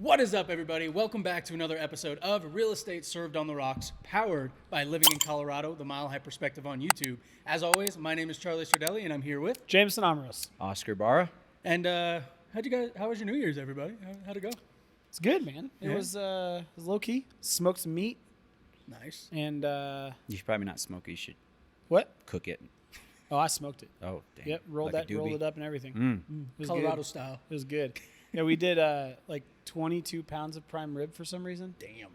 What is up, everybody? Welcome back to another episode of Real Estate Served on the Rocks, powered by Living in Colorado, the Mile High Perspective on YouTube. As always, my name is Charlie Sardelli, and I'm here with Jameson Amaros. Oscar Barra. And how was your New Year's, everybody? How'd it go? It's good, man. It Yeah. was low key. Smoked some meat Nice. and You should probably not smoke it. You should what? cook it. Oh, I smoked it. Oh, dang. Yep, rolled Like a it doobie. up and everything. It was Colorado good. style. It was good. Yeah, we did like 22 pounds of prime rib for some reason. Damn.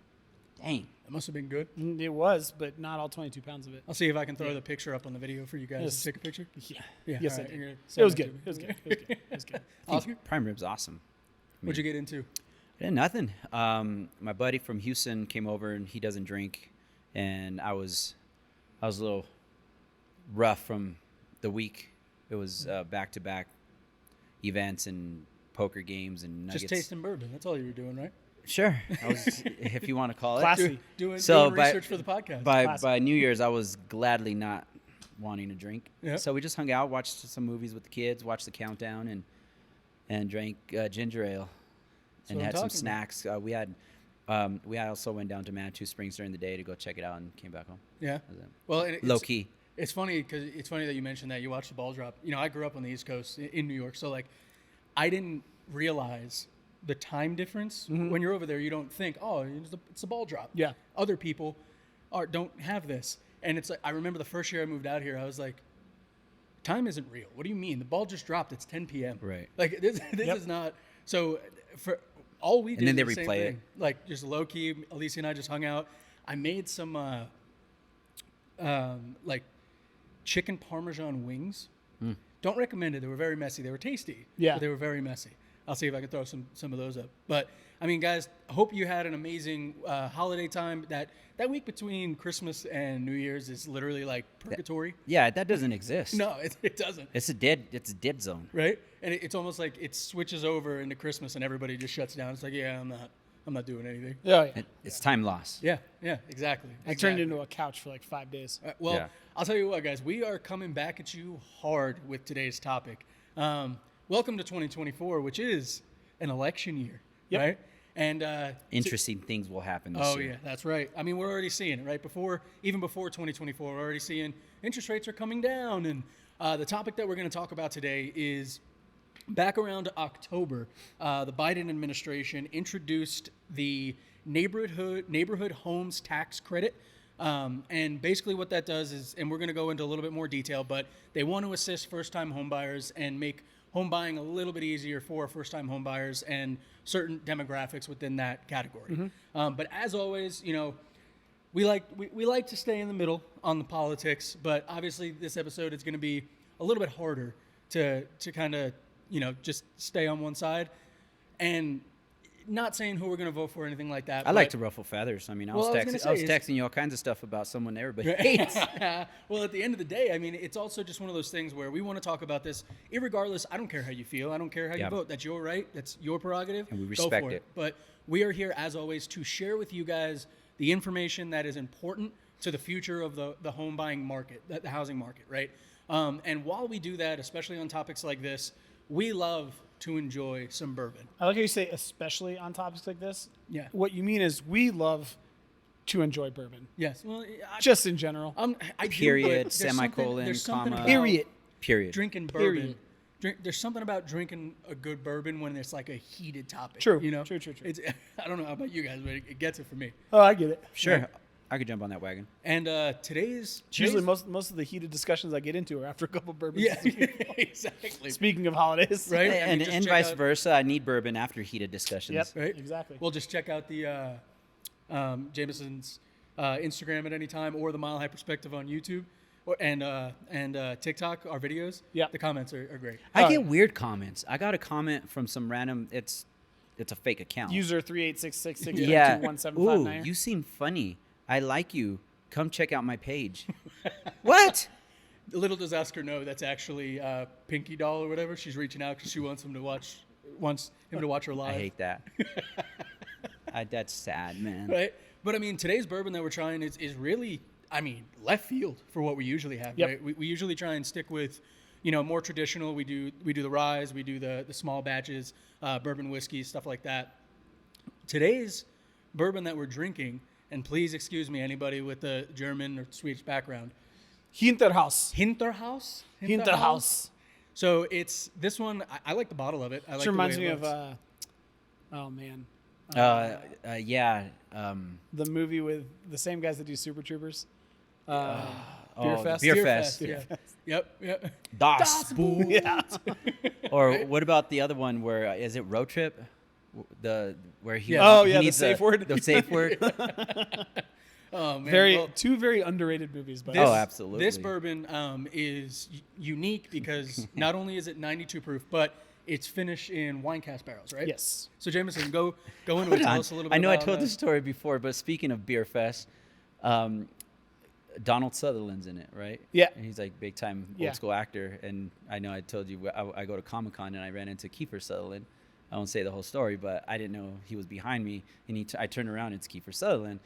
Dang. That must have been good. It was, but not all 22 pounds of it. I'll see if I can throw the picture up on the video for you guys. Yes. Take a picture? Yeah. Yeah. Yes, all I right, did. you're gonna It send was that good. to me. It was good. It was good. It was good. Oscar, Prime rib's awesome. what'd you get into? Yeah, nothing. My buddy from Houston came over and he doesn't drink, and I was a little rough from the week. It was back-to-back events and poker games and nuggets. Just tasting bourbon. That's all you were doing, right? Sure. I was, if you want to call it. Classy. Doing So research for the podcast. By New Year's, I was gladly not wanting to drink. Yeah. So we just hung out, watched some movies with the kids, watched the countdown, and drank ginger ale, That's and what I'm had some talking about. snacks. We also went down to Manitou Springs during the day to go check it out and came back home. Yeah. That was it. Well, and Low key. It's funny because it's funny that you mentioned that you watched the ball drop. You know, I grew up on the East Coast in New York, so like, I didn't realize the time difference. When you're over there, you don't think, oh, it's the ball drop. Yeah. Other people don't have this, and it's like I remember the first year I moved out here, I was like, time isn't real. What do you mean? The ball just dropped. It's 10 p.m. Right. Like this Yep. is not. So for all we did, then they was the same replay it. thing. Like just low key. Alicia and I just hung out. I made some like chicken parmesan wings. Don't recommend it. They were very messy. They were tasty. Yeah. But they were very messy. I'll see if I can throw some of those up. But I mean, guys, I hope you had an amazing holiday time. That week between Christmas and New Year's is literally like purgatory. Yeah, that doesn't exist. No, it doesn't. It's a dead zone. Right? And it's almost like it switches over into Christmas and everybody just shuts down. It's like, yeah, I'm not doing anything. Oh, yeah. It's time loss. Yeah, exactly. I turned into a couch for like 5 days. Well, Yeah. I'll tell you what, guys. We are coming back at you hard with today's topic. Welcome to 2024, which is an election year, Yep. right? And Interesting things will happen this year. yeah, that's right. I mean, we're already seeing it, right? Even before 2024, we're already seeing interest rates are coming down. And the topic that we're going to talk about today is back around October, the Biden administration introduced the neighborhood homes tax credit. And basically what that does is, and we're going to go into a little bit more detail, but they want to assist first-time homebuyers and make home buying a little bit easier for first-time homebuyers and certain demographics within that category. But as always, you know, we like to stay in the middle on the politics, but obviously this episode is going to be a little bit harder to kind of, you know, just stay on one side. And not saying who we're going to vote for or anything like that. I like to ruffle feathers. I mean, I was gonna say, texting you all kinds of stuff about someone everybody hates. Well, at the end of the day, I mean, it's also just one of those things where we want to talk about this. Irregardless, I don't care how you feel. I don't care how you Yeah. vote. That's your right. That's your prerogative. And we Go respect for it. But we are here, as always, to share with you guys the information that is important to the future of the home buying market, the housing market, right? And while we do that, especially on topics like this, we love to enjoy some bourbon. I like how you say especially on topics like this. Yeah. What you mean is we love to enjoy bourbon. Yes. Well, Just in general. I do, but Period, there's something- semicolon, there's something comma. about Period. Period. Drinking Period. bourbon. There's something about drinking a good bourbon when it's like a heated topic. True. You know? True. It's, I don't know how about you guys, but it gets it for me. Oh, I get it. Sure. I could jump on that wagon. And today's Usually most of the heated discussions I get into are after a couple bourbons. yeah, exactly. Speaking of holidays. Right? I mean, And just check vice out- versa. I need bourbon after heated discussions. Yep. Right? Exactly. Well, just check out the Jameson's Instagram at any time, or the Mile High Perspective on YouTube, and TikTok. Our videos. Yep. The comments are great. I get weird comments. I got a comment from some random. It's a fake account. User 38666 Yeah. Ooh, 1759. you seem funny. I like you. Come check out my page. What? Little does Oscar know that's actually Pinky Doll or whatever. She's reaching out because she wants him to watch her live. I hate that. That's sad, man. Right? But I mean, today's bourbon that we're trying is really, I mean, left field for what we usually have. Yep. Right? We usually try and stick with, you know, more traditional. We do the rye, we do the small batches, bourbon whiskey, stuff like that. Today's bourbon that we're drinking, and please excuse me, anybody with a German or Swedish background. Hinterhaus. Hinterhaus. So it's this one. I like the bottle of it. I like. Which the reminds way me it of, looks. oh man, Yeah. the movie with the same guys that do Super Troopers. Oh, Beer the Fest. Beer Fest. Yeah. Yep. Das Boot. Yeah. Or what about the other one where is it Road Trip? Where he Oh, he yeah, the needs safe word. The safe word. Oh man. Two very underrated movies. But Oh, absolutely. This bourbon is unique because not only is it 92 proof, but it's finished in wine cask barrels, right? yes. So Jameson, go into it. Tell us a little bit. I know about, I told this story before, but speaking of Beer Fest, Donald Sutherland's in it, right? Yeah. And he's like big time Yeah. old school actor. And I know I told you I go to Comic-Con and I ran into Kiefer Sutherland. I won't say the whole story, but I didn't know he was behind me. And I turned around, it's Kiefer Sutherland.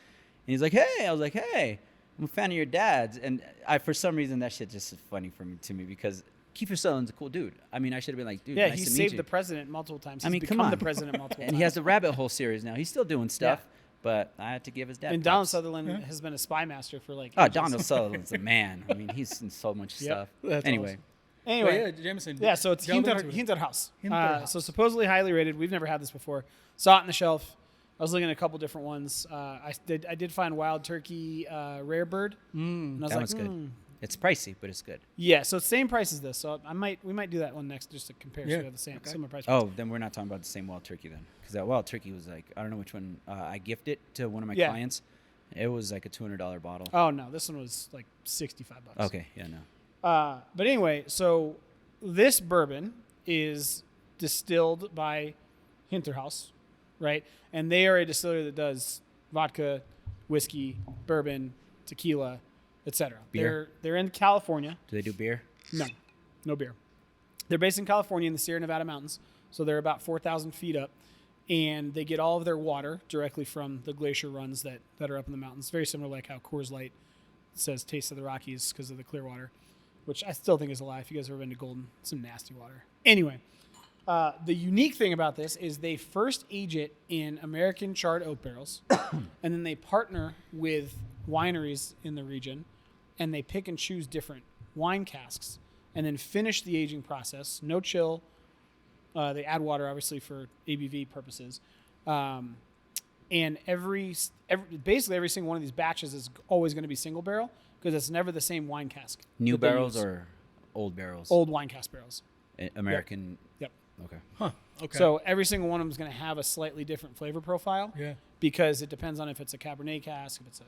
And he's like, hey. I was like, hey, I'm a fan of your dad's. And for some reason, that shit just is funny to me because Kiefer Sutherland's a cool dude. I mean, I should have been like, dude, Yeah, nice he to meet saved you. the president multiple times. I mean, He's come become on. the president multiple times. And he has the Rabbit Hole series now. He's still doing stuff, but I had to give his dad And Donald props. Sutherland has been a spy master for like. Oh, ages. Donald Sutherland's a man. I mean, he's in so much Yep. stuff. That's Anyway, awesome. Anyway, But yeah, Jameson. yeah, so it's delve into it. Hinterhaus. Hinterhaus. So supposedly highly rated. We've never had this before. Saw it on the shelf. I was looking at a couple different ones. I did find Wild Turkey Rare Bird. And I was that like, one's good. It's pricey, but it's good. Yeah, so it's same price as this. So we might do that one next just to compare. Yeah. So we have the same similar price. Oh, then we're not talking about the same wild turkey then, because that wild turkey was like, I don't know which one. I gifted to one of my Yeah. clients. It was like a $200 bottle. Oh no, this one was like $65. Okay, yeah, no. But anyway, so this bourbon is distilled by Hinterhaus, right? And they are a distillery that does vodka, whiskey, bourbon, tequila, etc. Beer? They're in California. Do they do beer? No beer. They're based in California in the Sierra Nevada mountains, so they're about 4,000 feet up, and they get all of their water directly from the glacier runs that are up in the mountains. Very similar like how Coors Light says "Taste of the Rockies" because of the clear water, which I still think is a lie. If you guys have ever been to Golden, some nasty water. Anyway, the unique thing about this is they first age it in American charred oak barrels, and then they partner with wineries in the region, and they pick and choose different wine casks, and then finish the aging process. No chill. They add water, obviously, for ABV purposes. And basically every single one of these batches is always going to be single barrel because it's never the same wine cask. New that they barrels use. or old barrels? Old wine cask barrels. American. Yep. Okay. Huh. Okay. So every single one of them is going to have a slightly different flavor profile. Yeah. Because it depends on if it's a Cabernet cask, if it's a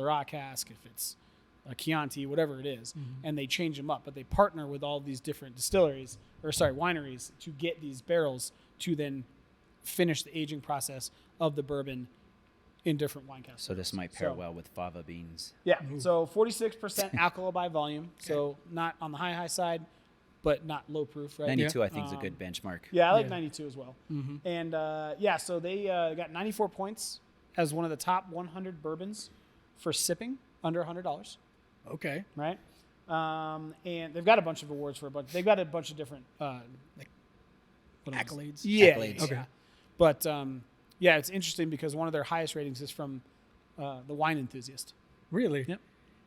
Syrah cask, if it's a Chianti, whatever it is, and they change them up. But they partner with all these different wineries to get these barrels to then finish the aging process of the bourbon in different wine casks. So this might pair So- well with fava beans. Yeah. So 46% alcohol by volume. So not on the high side, but not low proof, right? 92, I think, is a good benchmark. Yeah, I like Yeah. 92 as well. And so they got 94 points as one of the top 100 bourbons for sipping under $100, Okay. right? And they've got a bunch of awards for a bunch. They've got a bunch of different what else? Accolades. Yeah, Accolades. yeah, Okay. yeah. But it's interesting because one of their highest ratings is from the Wine Enthusiast. Really? Yep.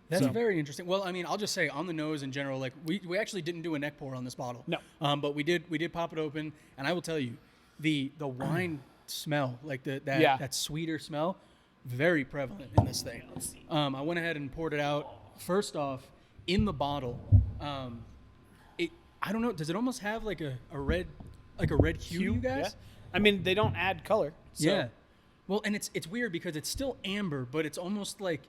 That's So- very interesting. Well, I mean, I'll just say on the nose in general, like we actually didn't do a neck pour on this bottle. No. But we did pop it open, and I will tell you, the wine smell, like that Yeah. that sweeter smell, very prevalent in this thing. I went ahead and poured it out. First off, in the bottle, I don't know, does it almost have like a red hue, you guys? Yeah. I mean, they don't add color. So. Yeah. Well, and it's weird because it's still amber, but it's almost like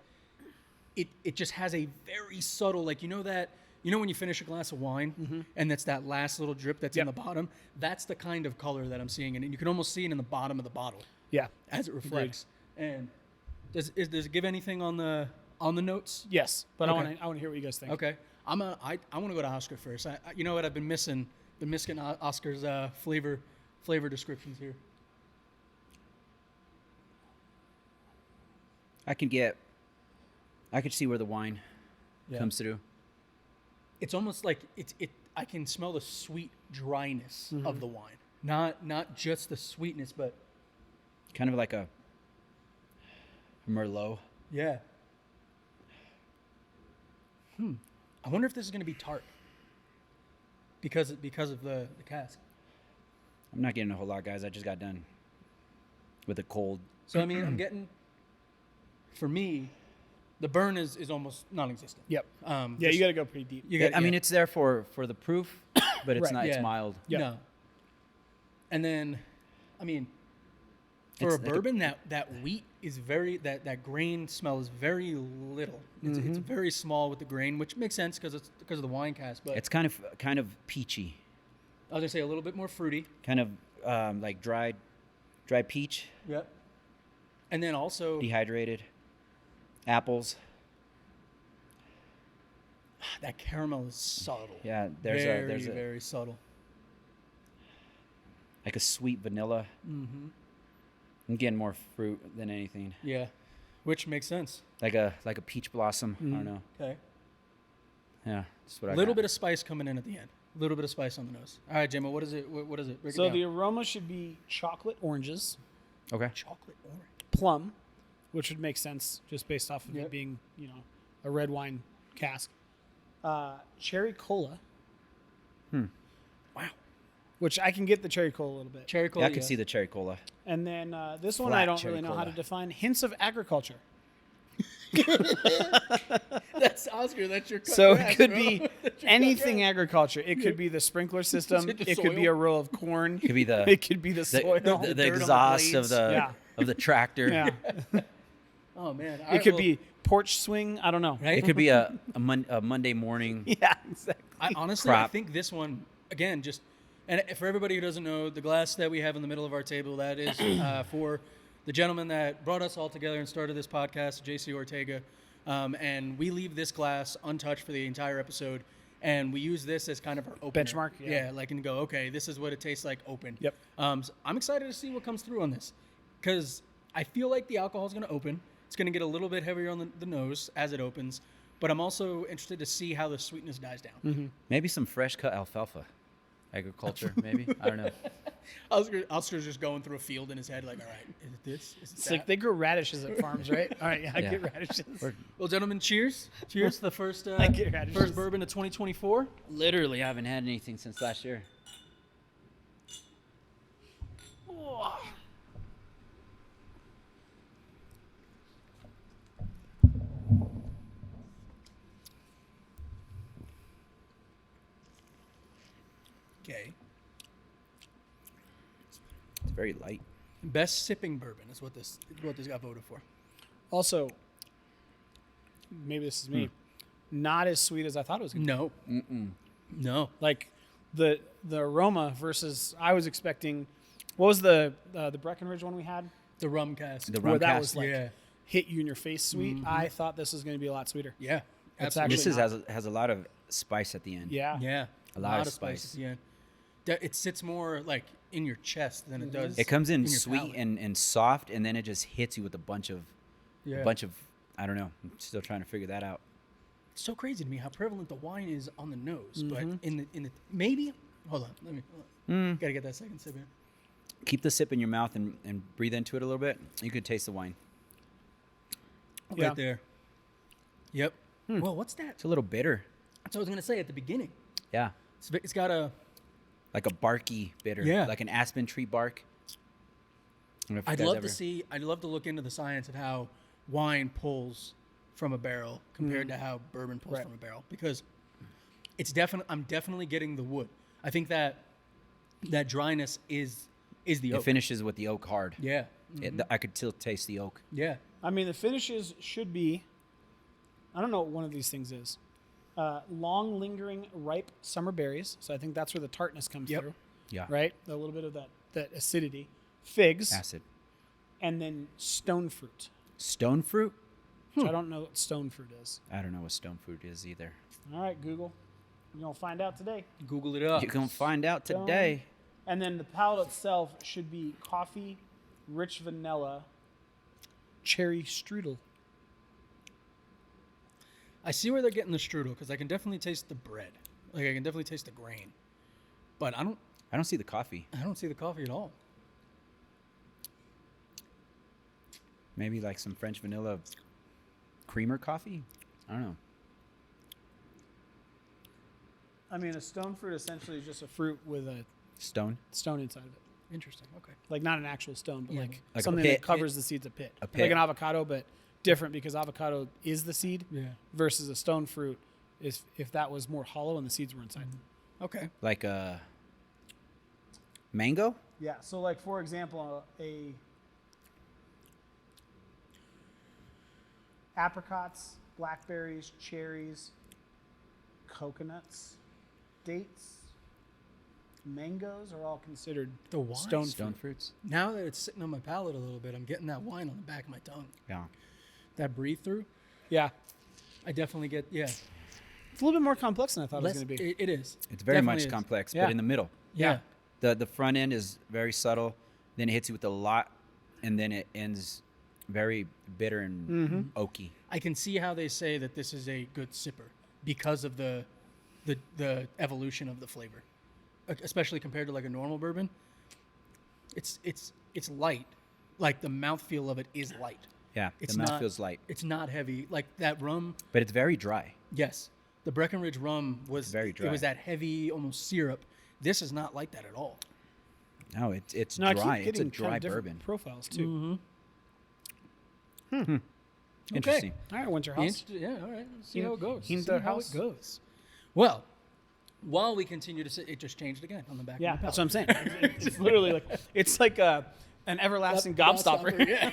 it just has a very subtle, like, when you finish a glass of wine and that's that last little drip that's in Yep. the bottom, that's the kind of color that I'm seeing, and you can almost see it in the bottom of the bottle Yeah. as it reflects. And does it give anything on the notes? Yes, but Okay. I want to hear what you guys think. Okay, I want to go to Oscar first. You know what, I've been missing Oscar's flavor descriptions here. I could see where the wine comes through. It's almost like I can smell the sweet dryness of the wine. Not just the sweetness, but Kind of like a Merlot. Yeah. I wonder if this is going to be tart because of the cask. I'm not getting a whole lot, guys. I just got done with a cold. So I mean, I'm getting, for me, the burn is almost non-existent. Yep. Yeah, You got to go pretty deep. You I mean, it's there for the proof, but it's Right. not. Yeah. It's mild. Yep. No. And then, I mean, for It's a like a- bourbon, that wheat is that grain smell is very little. It's very small with the grain, which makes sense because of the wine cask. But It's kind of peachy, I was gonna say a little bit more fruity. kind of like dried peach, Yep. And then also dehydrated, apples. that caramel is subtle. Yeah, there's very subtle. like a sweet vanilla. Mm-hmm. I'm getting more fruit than anything. Yeah, which makes sense. Like a peach blossom. I don't know. Okay. Yeah, that's what A I little got. bit of spice coming in at the end. A little bit of spice on the nose. All right, Gemma, what is it? What is it? Break So it down. the aroma should be chocolate oranges, Okay. Chocolate orange. plum, which would make sense just based off of Yep. it being, a red wine cask. Cherry cola, Wow. which I can get the cherry cola a little bit. Cherry Yeah, cola. I can see the cherry cola. And then this one Flat I don't cherry really know how cola. to define. Hints of agriculture. That's Oscar. That's your. So grass, it could bro. be That's your anything grass. agriculture. It could be the sprinkler system. it the It could be soil? a row of corn. Could be the It could be the soil. the dirt on the exhaust of blades. the Yeah. of the tractor. Yeah. Oh man. All It right, could well, be porch swing. I don't know. right. It could be a Monday morning. Yeah, exactly. I honestly, I crop. think this one again, just and for everybody who doesn't know, the glass that we have in the middle of our table, that is for the gentleman that brought us all together and started this podcast, JC Ortega, and we leave this glass untouched for the entire episode, and we use this as kind of our opener. Benchmark, yeah. Yeah, like and go, okay, this is what it tastes like open. Yep. So I'm excited to see what comes through on this, because I feel like the alcohol is going to open. It's going to get a little bit heavier on the nose as it opens, but I'm also interested to see how the sweetness dies down. Maybe some fresh cut alfalfa. Agriculture, maybe. I don't know. Oscar's just going through a field in his head, like, all right, is it this? Is it It's that? like they grow radishes at farms, right? All right, yeah, I Yeah. get radishes. Well, gentlemen, cheers. Cheers to the first I get radishes. first bourbon of 2024. Literally, I haven't had anything since last year. Okay. It's very light. Best sipping bourbon is what this got voted for. Also, maybe this is me, not as sweet as I thought it was going to be. No. No. Like the aroma versus I was expecting. What was the Breckenridge one we had? The rum cask. The Where rum that cask. was like Yeah. hit you in your face sweet. I thought this was going to be a lot sweeter. Yeah. It's Absolutely. This has a lot of spice at the end. Yeah. Yeah. A lot of of spice spice. at the end. It sits more like in your chest than it does. It comes in your sweet palate. and soft, and then it just hits you with a bunch of Yeah. I don't know. I'm still trying to figure that out. It's so crazy to me how prevalent the wine is on the nose, but in the maybe hold on, let me gotta get that second sip in. Keep the sip in your mouth and breathe into it a little bit. You could taste the wine. Yeah. Right there. Yep. Well, what's that? It's a little bitter. That's what I was gonna say at the beginning. Yeah. It's got a. Like a barky bitter. Yeah. Like an aspen tree bark. I don't know if you I'd guys love ever- to see. I'd love to look into the science of how wine pulls from a barrel compared to how bourbon pulls Right. from a barrel, because it's definitely. I'm definitely getting the wood. I think that dryness is the It oak. finishes with the oak hard. Yeah. I could still taste the oak. Yeah. I mean, the finishes should be. I don't know what one of these things is. Long, lingering, ripe summer berries. So I think that's where the tartness comes Yep. through, Yeah. right? A little bit of that acidity. Figs, Acid. and then stone fruit. Stone fruit? Which I don't know what stone fruit is. I don't know what stone fruit is either. All right, Google. You're going to find out today. Google it up. You can find out Stone. today. And then the palate itself should be coffee, rich vanilla, cherry strudel. I see where they're getting the strudel because I can definitely taste the bread. Like I can definitely taste the grain, but I don't I don't see the coffee. see the coffee at all. Maybe like some French vanilla creamer coffee. I don't know. I mean, a stone fruit essentially is just a fruit with a Stone. stone inside of it. Interesting. Okay. Like not an actual stone, but Yeah. like Like a something pit. that covers the seeds, a pit. A Like pit. an avocado, but different because avocado is the seed Yeah. versus a stone fruit is if that was more hollow and the seeds were inside. Okay. Like a mango. Yeah. So like for example, a apricots, blackberries, cherries, coconuts, dates, mangoes are all considered The wine. stone Stone fruit. fruits. Now that it's sitting on my palate a little bit, I'm getting that wine on the back of my tongue. Yeah. That breathe through, Yeah. I definitely get. Yeah. It's a little bit more complex than I thought it was Less- going to be. it is. It's very Definitely much is. complex, Yeah. but in the middle. Yeah. The front end is very subtle, then it hits you with a lot, and then it ends very bitter and oaky. I can see how they say that this is a good sipper because of the evolution of the flavor, especially compared to like a normal bourbon. It's light, like the mouthfeel of it is light. Yeah, It's the mouth not- feels light, It's not heavy like that rum. but it's very dry. Yes, the Breckenridge rum was very It dry. was that heavy, almost syrup. This is not like that at all. No, it's No, I dry. keep It's a getting kind dry of different bourbon. profiles too. Interesting. All right, Winterhouse. Yeah, all right. Let's see Hin- how it goes. Hinterhaus? See how it goes. Well, while we continue to sit, it just changed again on the back. Yeah, of the that's what I'm saying. It's literally like it's like an everlasting gobstopper. Yeah,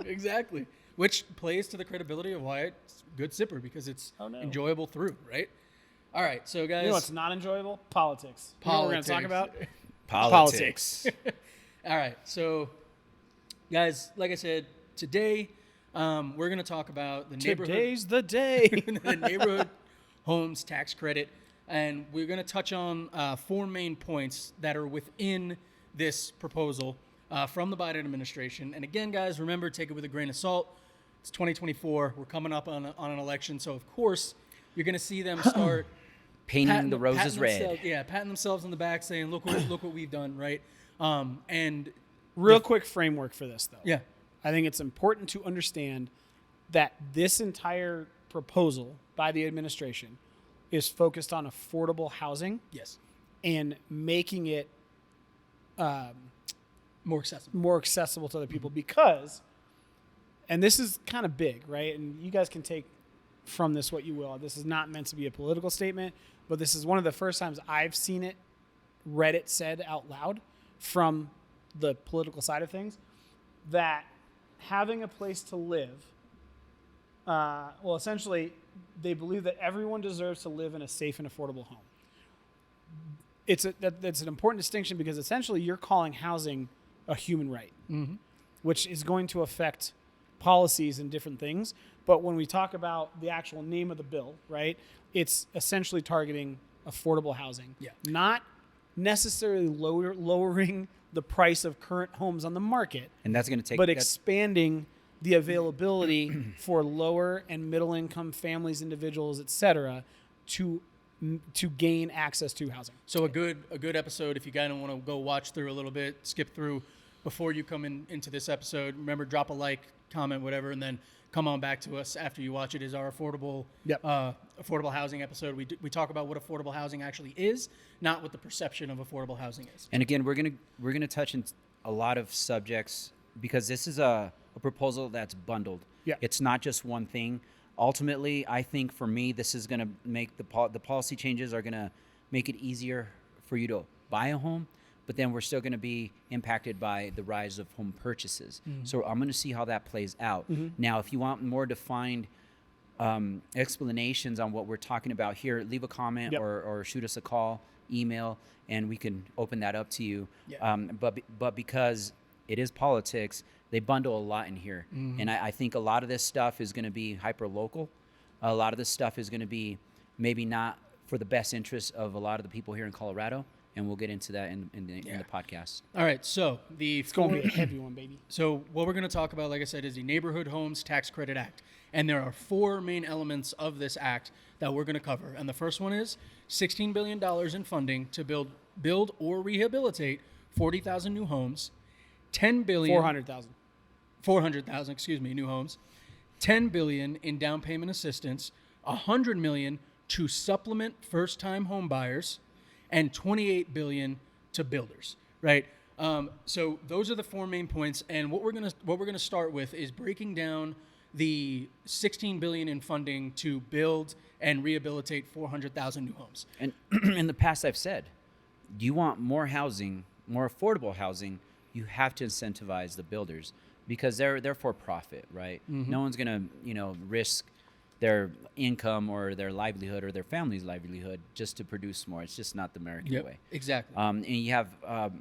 exactly. Which plays to the credibility of why it's a good sipper because it's Oh, no. enjoyable through, right? All right, so guys. You know what's not enjoyable? Politics. You know what we're going to talk about? Politics. All right, so guys, like I said, today we're going to talk about the Today's the day. the neighborhood homes tax credit, and we're going to touch on 4 main points that are within this proposal from the Biden administration. And again, guys, remember, take it with a grain of salt. It's 2024. We're coming up on an election, so of course you're going to see them start Painting the roses red. patting themselves on the back, saying, "Look what we've done," right? And Real quick framework for this, though. yeah, I think it's important to understand that this entire proposal by the administration is focused on affordable housing yes, and making it more accessible. more accessible to other people because, and this is kind of big, right? And you guys can take from this what you will. This is not meant to be a political statement, but this is one of the first times I've seen it read it said out loud from the political side of things that having a place to live, well, essentially, they believe that everyone deserves to live in a safe and affordable home. That's an important distinction because essentially you're calling housing a human right, which is going to affect policies and different things. But when we talk about the actual name of the bill, right, it's essentially targeting affordable housing, Yeah. not necessarily lowering the price of current homes on the market, And that's going to take. but that's- expanding the availability for lower and middle income families, individuals, et cetera, to gain access to housing. So a good episode. If you guys want to go watch through a little bit, skip through before you come into this episode. Remember, drop a like, comment, whatever, and then come on back to us after you watch it. Is our affordable housing episode. We talk about what affordable housing actually is, not what the perception of affordable housing is. And again, we're gonna touch on a lot of subjects because this is a proposal that's bundled. Yeah. It's not just one thing. Ultimately, I think for me, this is gonna make the policy changes are gonna make it easier for you to buy a home, but then we're still gonna be impacted by the rise of home purchases. So I'm gonna see how that plays out. Now, if you want more defined explanations on what we're talking about here, leave a comment Yep. or shoot us a call, email, and we can open that up to you. Yeah. But because it is politics, they bundle a lot in here. And I think a lot of this stuff is going to be hyper local. A lot of this stuff is going to be maybe not for the best interest of a lot of the people here in Colorado. And we'll get into that in the podcast. All right, so It's going to be a heavy one, baby. So what we're going to talk about, like I said, is the Neighborhood Homes Tax Credit Act. And there are 4 main elements of this act that we're going to cover. And the first one is $16 billion in funding to build or rehabilitate 40,000 new homes, $10 billion. 400,000. 400,000, new homes, 10 billion in down payment assistance, 100 million to supplement first-time home buyers, and 28 billion to builders, right? So those are the four main points, and what we're gonna start with is breaking down the 16 billion in funding to build and rehabilitate 400,000 new homes. And in the past, I've said, do you want more housing, more affordable housing? You have to incentivize the builders because they're for profit, right? No one's gonna risk their income or their livelihood or their family's livelihood just to produce more. It's just not the American way. Exactly. And you have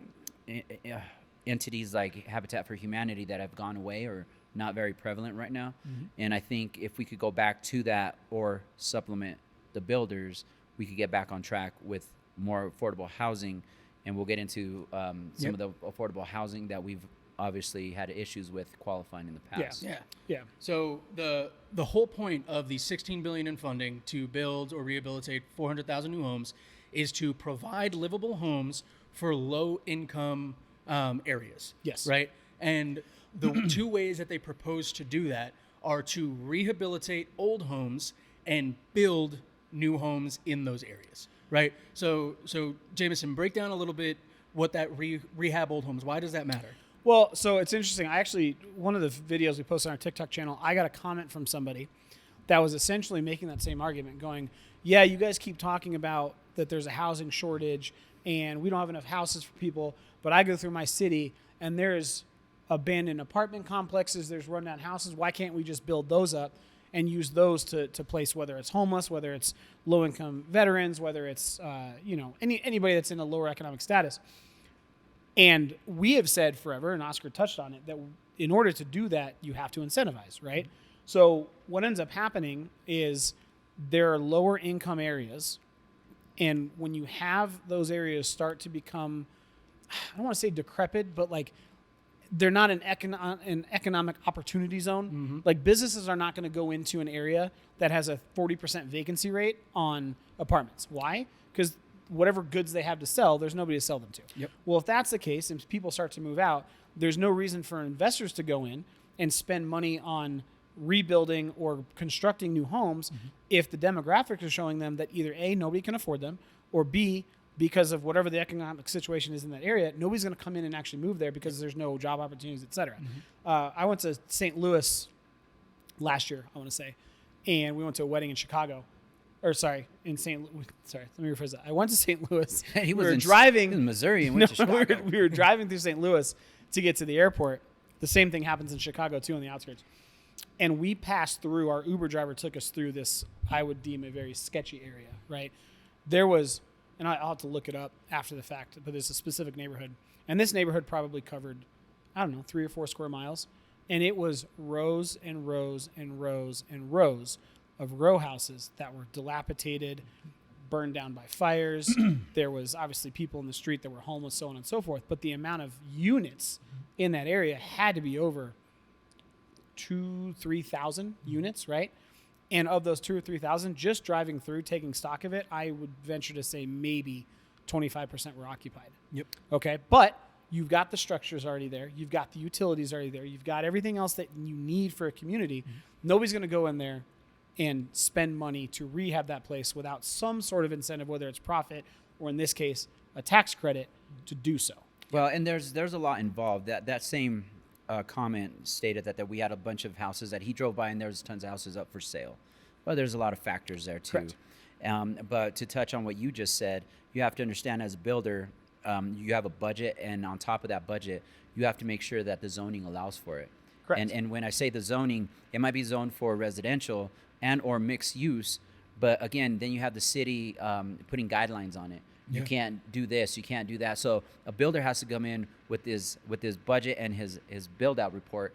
entities like Habitat for Humanity that have gone away or not very prevalent right now. And I think if we could go back to that or supplement the builders, we could get back on track with more affordable housing. And we'll get into some of the affordable housing that we've obviously had issues with qualifying in the past. Yeah. So the whole point of the 16 billion in funding to build or rehabilitate 400,000 new homes is to provide livable homes for low income areas. Yes. Right. And the two ways that they propose to do that are to rehabilitate old homes and build new homes in those areas. Right. So Jameson, break down a little bit what that rehab old homes. Why does that matter? Well, so it's interesting. One of the videos we posted on our TikTok channel, I got a comment from somebody that was essentially making that same argument, going, yeah, you guys keep talking about that there's a housing shortage and we don't have enough houses for people, but I go through my city and there's abandoned apartment complexes, there's rundown houses. Why can't we just build those up and use those to place, whether it's homeless, whether it's low-income veterans, whether it's anybody that's in a lower economic status? And we have said forever, and Oscar touched on it, that in order to do that, you have to incentivize, right? So what ends up happening is there are lower income areas, and when you have those areas start to become, I don't want to say decrepit, but like they're not an economic opportunity zone. Like businesses are not going to go into an area that has a 40% vacancy rate on apartments. Why? Because whatever goods they have to sell, there's nobody to sell them to. Yep. Well, if that's the case and people start to move out, there's no reason for investors to go in and spend money on rebuilding or constructing new homes if the demographics are showing them that either A, nobody can afford them, or B, because of whatever the economic situation is in that area, nobody's going to come in and actually move there because there's no job opportunities, et cetera. I went to St. Louis last year, I want to say, and we went to a wedding in Chicago. Sorry, let me rephrase that. I went to St. Louis. He was driving in Missouri and went to Chicago. we were driving through St. Louis to get to the airport. The same thing happens in Chicago too, on the outskirts. And we passed through. Our Uber driver took us through this, I would deem a very sketchy area. Right, there was, and I'll have to look it up after the fact, but there's a specific neighborhood, and this neighborhood probably covered, 3 or 4 square miles, and it was rows and rows and rows and rows of row houses that were dilapidated, burned down by fires. There was obviously people in the street that were homeless, so on and so forth. But the amount of units in that area had to be over 2,000-3,000 units, right? And of those 2,000 or 3,000, just driving through, taking stock of it, I would venture to say maybe 25% were occupied. Yep. Okay, but you've got the structures already there. You've got the utilities already there. You've got everything else that you need for a community. Nobody's going to go in there and spend money to rehab that place without some sort of incentive, whether it's profit or in this case, a tax credit to do so. Well, and there's a lot involved. That same comment stated that we had a bunch of houses that he drove by and there's tons of houses up for sale. Well, there's a lot of factors there too. But to touch on what you just said, you have to understand as a builder, you have a budget, and on top of that budget, you have to make sure that the zoning allows for it. Correct. And when I say the zoning, it might be zoned for residential and or mixed use, but again, then you have the city putting guidelines on it. You can't do this, you can't do that. So a builder has to come in with his budget and his build out report,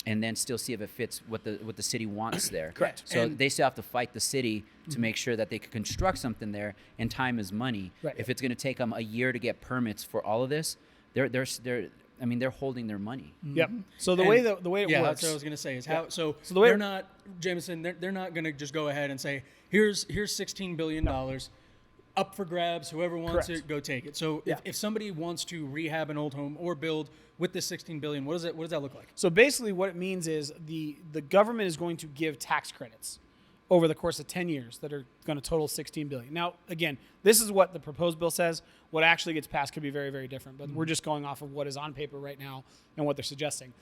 and then still see if it fits what the city wants there. Correct. So And they still have to fight the city to make sure that they can construct something there, and time is money. Right. If it's going to take them a year to get permits for all of this, they're holding their money. Yep. So the way it works. That's what I was going to say. So the way they're not, Jameson. They're not going to just go ahead and say, here's $16 billion. up for grabs. Whoever wants Correct. it, go take it. So Yeah. if somebody wants to rehab an old home or build with this $16 billion, what does that look like? So basically what it means is the government is going to give tax credits over the course of 10 years that are going to total $16 billion. Now, again, this is what the proposed bill says. What actually gets passed could be very, very different, but we're just going off of what is on paper right now and what they're suggesting.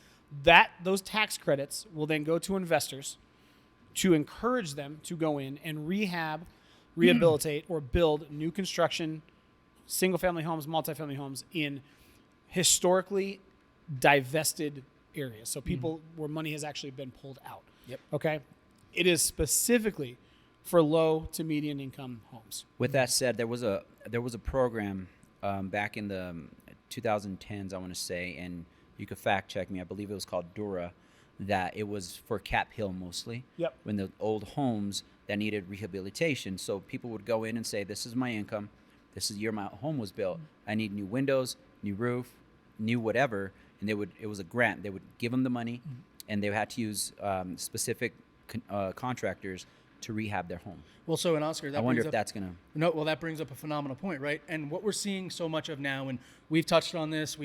Those tax credits will then go to investors to encourage them to go in and rehabilitate, or build new construction, single-family homes, multifamily homes in historically divested areas. So people where money has actually been pulled out. Yep. Okay. It is specifically for low to median income homes. With that said, there was a program back in the 2010s, I want to say, and you could fact check me. I believe it was called Dura, that it was for Cap Hill mostly. Yep. When the old homes that needed rehabilitation, so people would go in and say, "This is my income. This is the year my home was built. I need new windows, new roof, new whatever." And it was a grant. They would give them the money, and they had to use specific contractors to rehab their home. Well, so, and Oscar, that I wonder brings if up, that's gonna. No, well, that brings up a phenomenal point, right? And what we're seeing so much of now, and we've touched on this,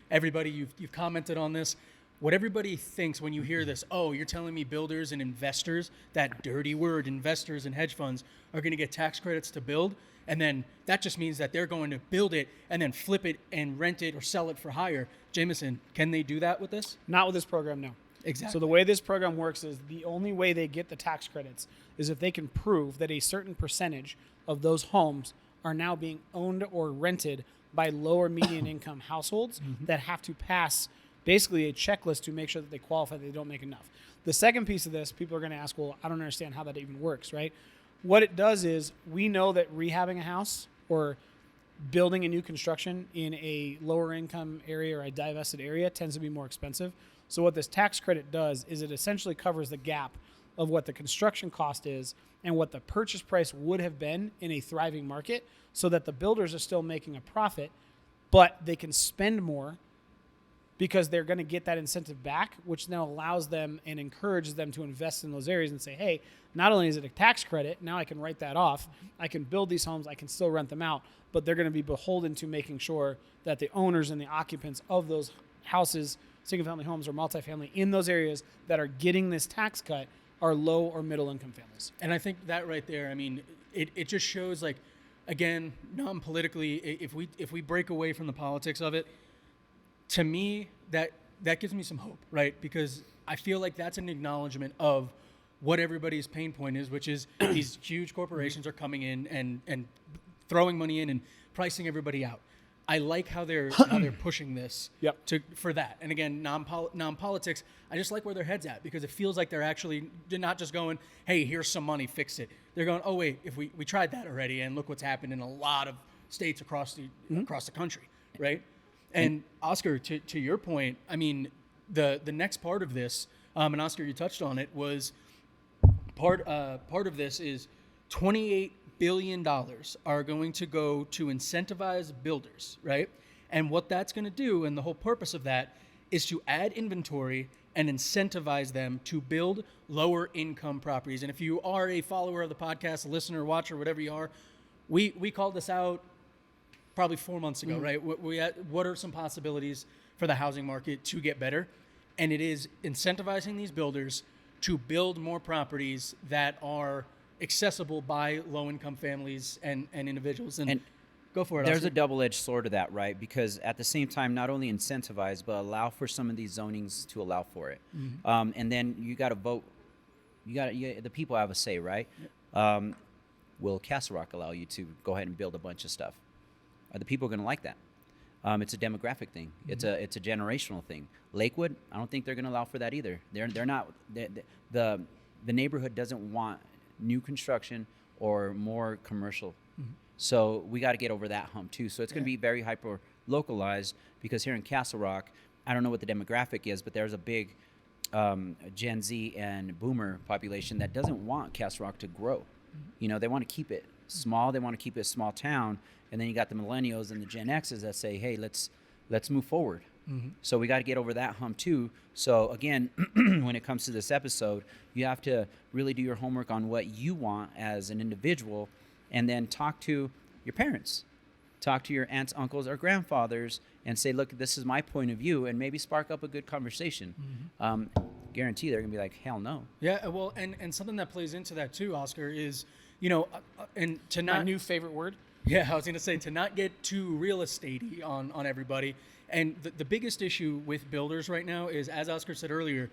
everybody, you've commented on this. What everybody thinks when you hear this, oh, you're telling me builders and investors, that dirty word, investors and hedge funds, are going to get tax credits to build, and then that just means that they're going to build it and then flip it and rent it or sell it for higher. Jameson, can they do that with this? Not with this program, no. Exactly. So the way this program works is the only way they get the tax credits is if they can prove that a certain percentage of those homes are now being owned or rented by lower median income households that have to pass basically a checklist to make sure that they qualify, they don't make enough. The second piece of this, people are going to ask, well, I don't understand how that even works, right? What it does is we know that rehabbing a house or building a new construction in a lower income area or a divested area tends to be more expensive. So what this tax credit does is it essentially covers the gap of what the construction cost is and what the purchase price would have been in a thriving market, so that the builders are still making a profit, but they can spend more because they're going to get that incentive back, which now allows them and encourages them to invest in those areas and say, hey, not only is it a tax credit, now I can write that off. I can build these homes. I can still rent them out, but they're going to be beholden to making sure that the owners and the occupants of those houses, single-family homes or multifamily in those areas that are getting this tax cut are low or middle income families. And I think that right there, I mean, it just shows, like, again, non-politically, if we break away from the politics of it, to me, that gives me some hope, right? Because I feel like that's an acknowledgement of what everybody's pain point is, which is these huge corporations are coming in and throwing money in and pricing everybody out. I like how they're pushing this for that. And again, non-politics, I just like where their head's at, because it feels like they're actually not just going, hey, here's some money, fix it. They're going, oh, wait, if we tried that already, and look what's happened in a lot of states across the country, right? And Oscar, to your point, I mean, the next part of this, and Oscar, you touched on it, was part of this is $28 billion are going to go to incentivize builders, right? And what that's going to do, and the whole purpose of that, is to add inventory and incentivize them to build lower income properties. And if you are a follower of the podcast, a listener, watcher, whatever you are, we called this out probably 4 months ago, right? What are some possibilities for the housing market to get better? And it is incentivizing these builders to build more properties that are accessible by low-income families and individuals. And go for it, There's Oscar. a double-edged sword to that, right? Because at the same time, not only incentivize, but allow for some of these zonings to allow for it. And then you got to vote. The people have a say, right? Will Castle Rock allow you to go ahead and build a bunch of stuff? Are the people going to like that? It's a demographic thing. It's a generational thing. Lakewood, I don't think they're going to allow for that either. They're not. The neighborhood doesn't want new construction or more commercial. So we got to get over that hump too. So it's going to be very hyper localized, because here in Castle Rock, I don't know what the demographic is, but there's a big Gen Z and Boomer population that doesn't want Castle Rock to grow. You know, they want to keep it small. They want to keep it a small town. And then you got the millennials and the Gen X's that say, hey, let's move forward. So we got to get over that hump too. So again, when it comes to this episode, you have to really do your homework on what you want as an individual, and then talk to your parents. Talk to your aunts, uncles, or grandfathers and say, look, this is my point of view, and maybe spark up a good conversation. Guarantee they're going to be like, hell no. Yeah, well, and something that plays into that too, Oscar, is, and to My not new favorite word. Yeah, I was going to say to not get too real estate-y on everybody. And the biggest issue with builders right now is, as Oscar said earlier,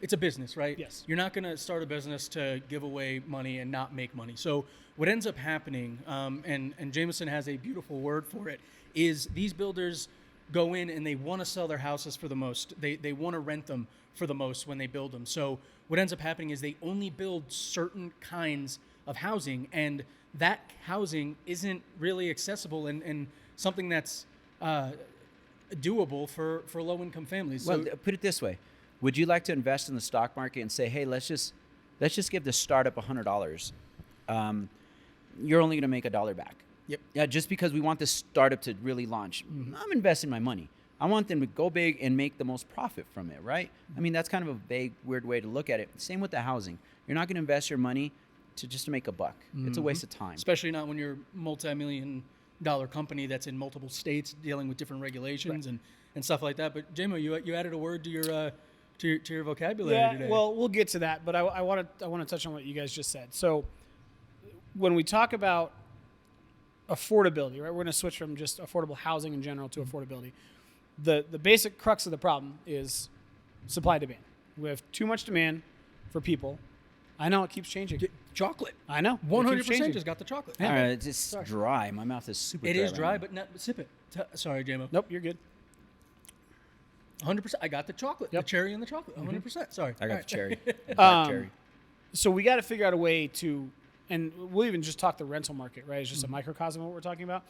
it's a business, right? Yes. You're not going to start a business to give away money and not make money. So what ends up happening, and Jameson has a beautiful word for it, is these builders go in and they want to sell their houses for the most. They want to rent them for the most when they build them. So what ends up happening is they only build certain kinds of housing, and that housing isn't really accessible and something that's doable for low-income families. Well, So, put it this way. Would you like to invest in the stock market and say, hey, let's just give the startup $100. You're only going to make $1 back. Yep. Yeah, just because we want this startup to really launch. I'm investing my money. I want them to go big and make the most profit from it, right? I mean, that's kind of a vague, weird way to look at it. Same with the housing. You're not going to invest your money to make a buck. It's a waste of time. especially not when you're a multi-million-dollar company that's in multiple states dealing with different regulations and stuff like that. But JMO, you added a word to your vocabulary today. Well, we'll get to that, but I want to touch on what you guys just said. So when we talk about affordability, right? We're going to switch from just affordable housing in general to affordability. The basic crux of the problem is supply demand. We have too much demand for people. I know it keeps changing. Chocolate. I know. 100% just got the chocolate. All right, it's just dry. My mouth is super dry. It is right dry, now. but not sip it. Sorry, JMO. Nope, you're good. 100%. I got the chocolate. Yep. The cherry and the chocolate. 100%. Sorry. I got All the right. cherry. The black cherry. So we got to figure out a way to, and we'll even just talk the rental market, right? It's just a microcosm of what we're talking about.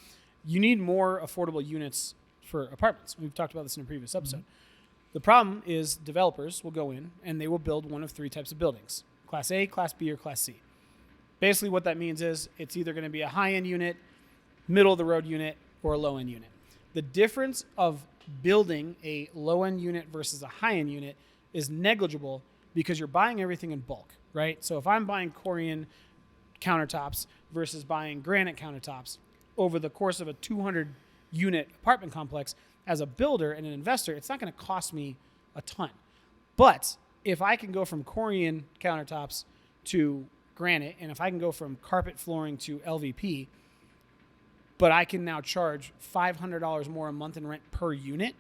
You need more affordable units for apartments. We've talked about this in a previous episode. The problem is developers will go in and they will build one of three types of buildings: Class A, Class B, or Class C. Basically what that means is it's either going to be a high-end unit, middle-of-the-road unit, or a low-end unit. The difference of building a low-end unit versus a high-end unit is negligible because you're buying everything in bulk, right? So if I'm buying Corian countertops versus buying granite countertops over the course of a 200-unit apartment complex, as a builder and an investor, it's not going to cost me a ton. But if I can go from Corian countertops to granite, and if I can go from carpet flooring to LVP, but I can now charge $500 more a month in rent per unit,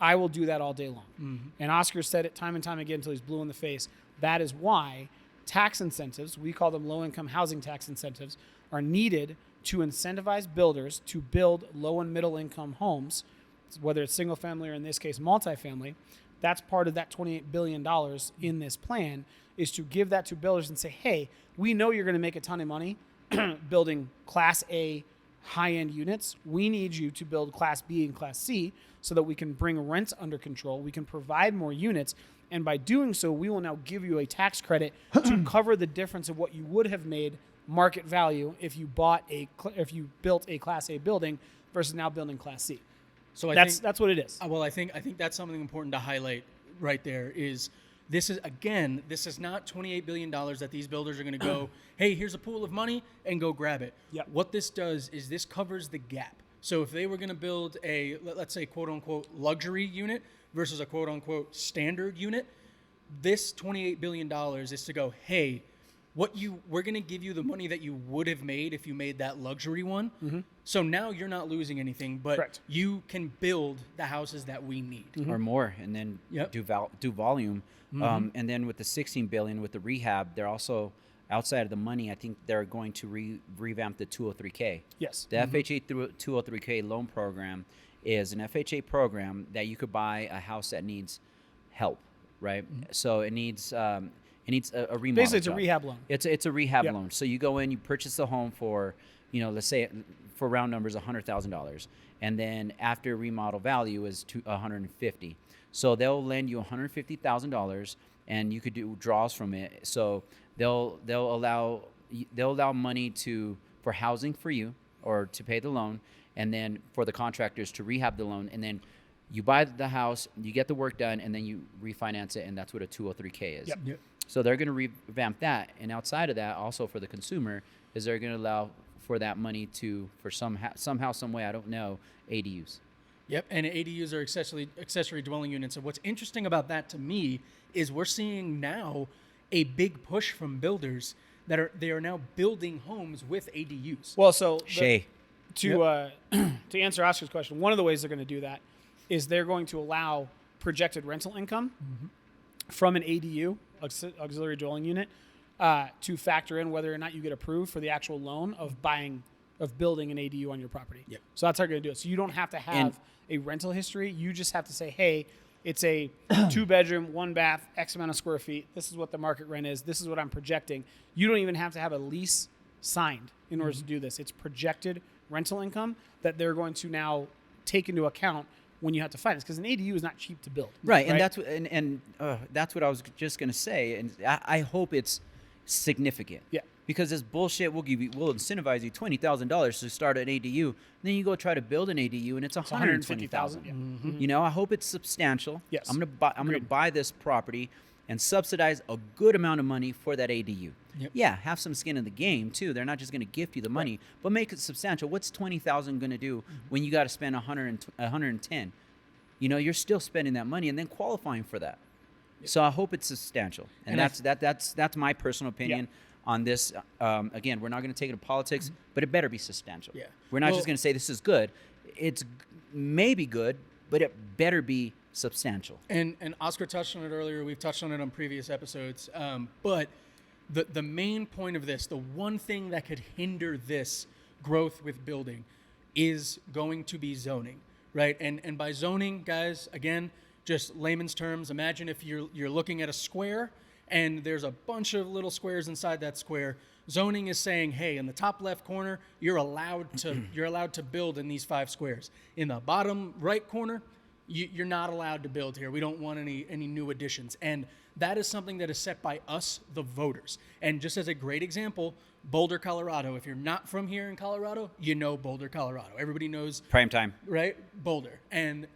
I will do that all day long. And Oscar said it time and time again until he's blue in the face. That is why tax incentives, we call them low-income housing tax incentives, are needed to incentivize builders to build low and middle-income homes, whether it's single-family or in this case multifamily. That's part of that $28 billion in this plan, is to give that to builders and say, hey, we know you're going to make a ton of money building Class A high-end units. We need you to build Class B and Class C so that we can bring rents under control. We can provide more units. And by doing so, we will now give you a tax credit to cover the difference of what you would have made market value if you built a Class A building versus now building Class C. So That's what it is. Well, I think that's something important to highlight right there. This is not $28 billion that these builders are going to go, hey, here's a pool of money and go grab it. Yep. What this does is this covers the gap. So if they were going to build a, let's say, quote unquote, luxury unit versus a quote unquote standard unit, this $28 billion is to go, hey, we're going to give you the money that you would have made if you made that luxury one. So now you're not losing anything, but Correct. you can build the houses that we need. Or more, and then Yep. do volume. And then with the $16 billion with the rehab, they're also outside of the money. I think they're going to revamp the 203K. Yes. The FHA through 203K loan program is an FHA program that you could buy a house that needs help, right? So it needs a remodel. Basically, it's a job. rehab loan. It's a rehab Yep. loan. So you go in, you purchase the home for, let's say for round numbers, $100,000, and then after remodel value is $150,000. So they'll lend you $150,000, and you could do draws from it. So they'll allow money for housing for you or to pay the loan, and then for the contractors to rehab the loan, and then you buy the house, you get the work done, and then you refinance it, and that's what a 203K is. Yep. So they're going to revamp that, and outside of that, also for the consumer, is they're going to allow for that money for somehow, some way, I don't know, ADUs. Yep, and ADUs are accessory dwelling units. And what's interesting about that to me is we're seeing now a big push from builders they are now building homes with ADUs. Well, so Shay. to answer Oscar's question, one of the ways they're going to do that is they're going to allow projected rental income from an ADU, auxiliary dwelling unit, to factor in whether or not you get approved for the actual loan of building an ADU on your property. Yep. So that's how they're going to do it. So you don't have to have a rental history. You just have to say, hey, it's a 2-bedroom, 1-bath, X amount of square feet. This is what the market rent is. This is what I'm projecting. You don't even have to have a lease signed in order to do this. It's projected rental income that they're going to now take into account when you have to finance, because an ADU is not cheap to build. Right, and that's what I was just going to say, and I hope it's significant. Yeah. Because this bullshit, we'll incentivize you $20,000 to start an ADU, and then you go try to build an ADU, and it's $150,000. Yeah. You know, I hope it's substantial. Yes. I'm gonna buy this property and subsidize a good amount of money for that ADU. Yep. Yeah, have some skin in the game too. They're not just gonna gift you the money, but make it substantial. What's $20,000 gonna do when you got to spend 110? You know, you're still spending that money and then qualifying for that. Yep. So I hope it's substantial, and that's my personal opinion. Yeah. On this, again, we're not going to take it to politics, but it better be substantial. Yeah. We're not just going to say this is good. It's maybe good, but it better be substantial. And Oscar touched on it earlier. We've touched on it on previous episodes. But the main point of this, the one thing that could hinder this growth with building is going to be zoning, right? And by zoning, guys, again, just layman's terms, imagine if you're looking at a square and there's a bunch of little squares inside that square. Zoning is saying, hey, in the top left corner, you're allowed to build in these 5 squares. In the bottom right corner, you're not allowed to build here. We don't want any new additions. And that is something that is set by us, the voters. And just as a great example, Boulder, Colorado. If you're not from here in Colorado, you know Boulder, Colorado. Everybody knows. Prime time. Right? Boulder. And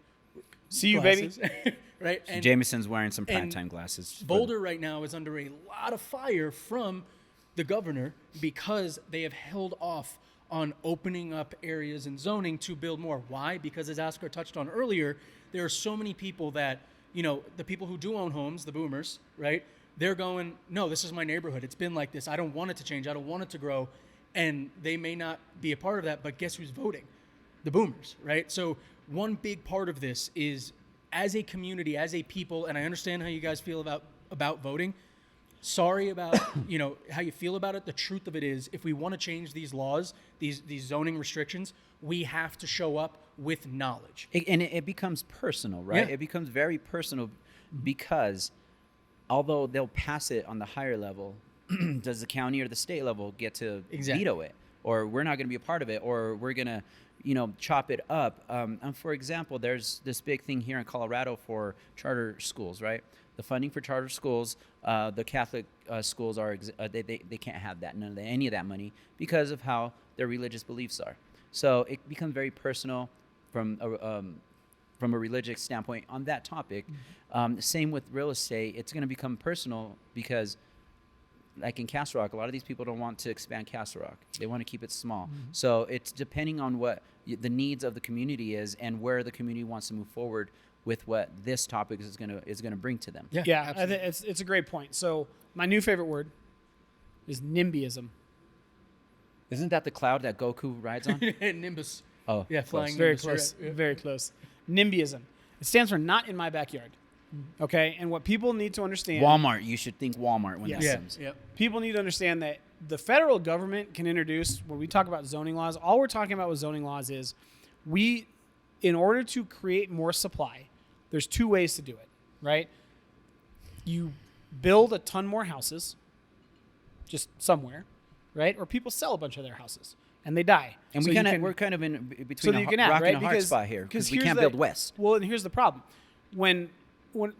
see you, glasses. baby. Right? And Jameson's wearing some primetime glasses. Boulder right now is under a lot of fire from the governor because they have held off on opening up areas and zoning to build more. Why? Because as Oscar touched on earlier, there are so many people that, you know, the people who do own homes, the boomers, right? They're going, no, this is my neighborhood. It's been like this. I don't want it to change. I don't want it to grow. And they may not be a part of that, but guess who's voting? The boomers, right? So one big part of this is, as a community, as a people, and I understand how you guys feel about voting. Sorry about you know how you feel about it. The truth of it is, if we want to change these laws, these zoning restrictions, we have to show up with knowledge. It becomes personal, right? Yeah. It becomes very personal because although they'll pass it on the higher level, does the county or the state level get to veto it? Or we're not going to be a part of it, or we're going to, you know, chop it up. For example, there's this big thing here in Colorado for charter schools, right? The funding for charter schools, the Catholic schools they can't have that, any of that money because of how their religious beliefs are. So it becomes very personal from a religious standpoint on that topic. Same with real estate. It's going to become personal because, like in Castle Rock, a lot of these people don't want to expand Castle Rock. They want to keep it small. So it's depending on what the needs of the community is and where the community wants to move forward with what this topic is going to bring to them. Yeah, I think it's a great point. So my new favorite word is NIMBYism. Isn't that the cloud that Goku rides on? Nimbus. Oh, yeah, flying. Very Nimbus, close. right, yeah. Very close. NIMBYism. It stands for not in my backyard. Okay, and what people need to understand. Walmart. You should think Walmart when that comes. Yeah. People need to understand that the federal government can introduce, when we talk about zoning laws, all we're talking about with zoning laws is in order to create more supply, there's 2 ways to do it, right? You build a ton more houses, just somewhere, right? Or people sell a bunch of their houses and they die. And So we're kind of in between a rock right? and a hard spot here because we here's can't build west. Well, and here's the problem. When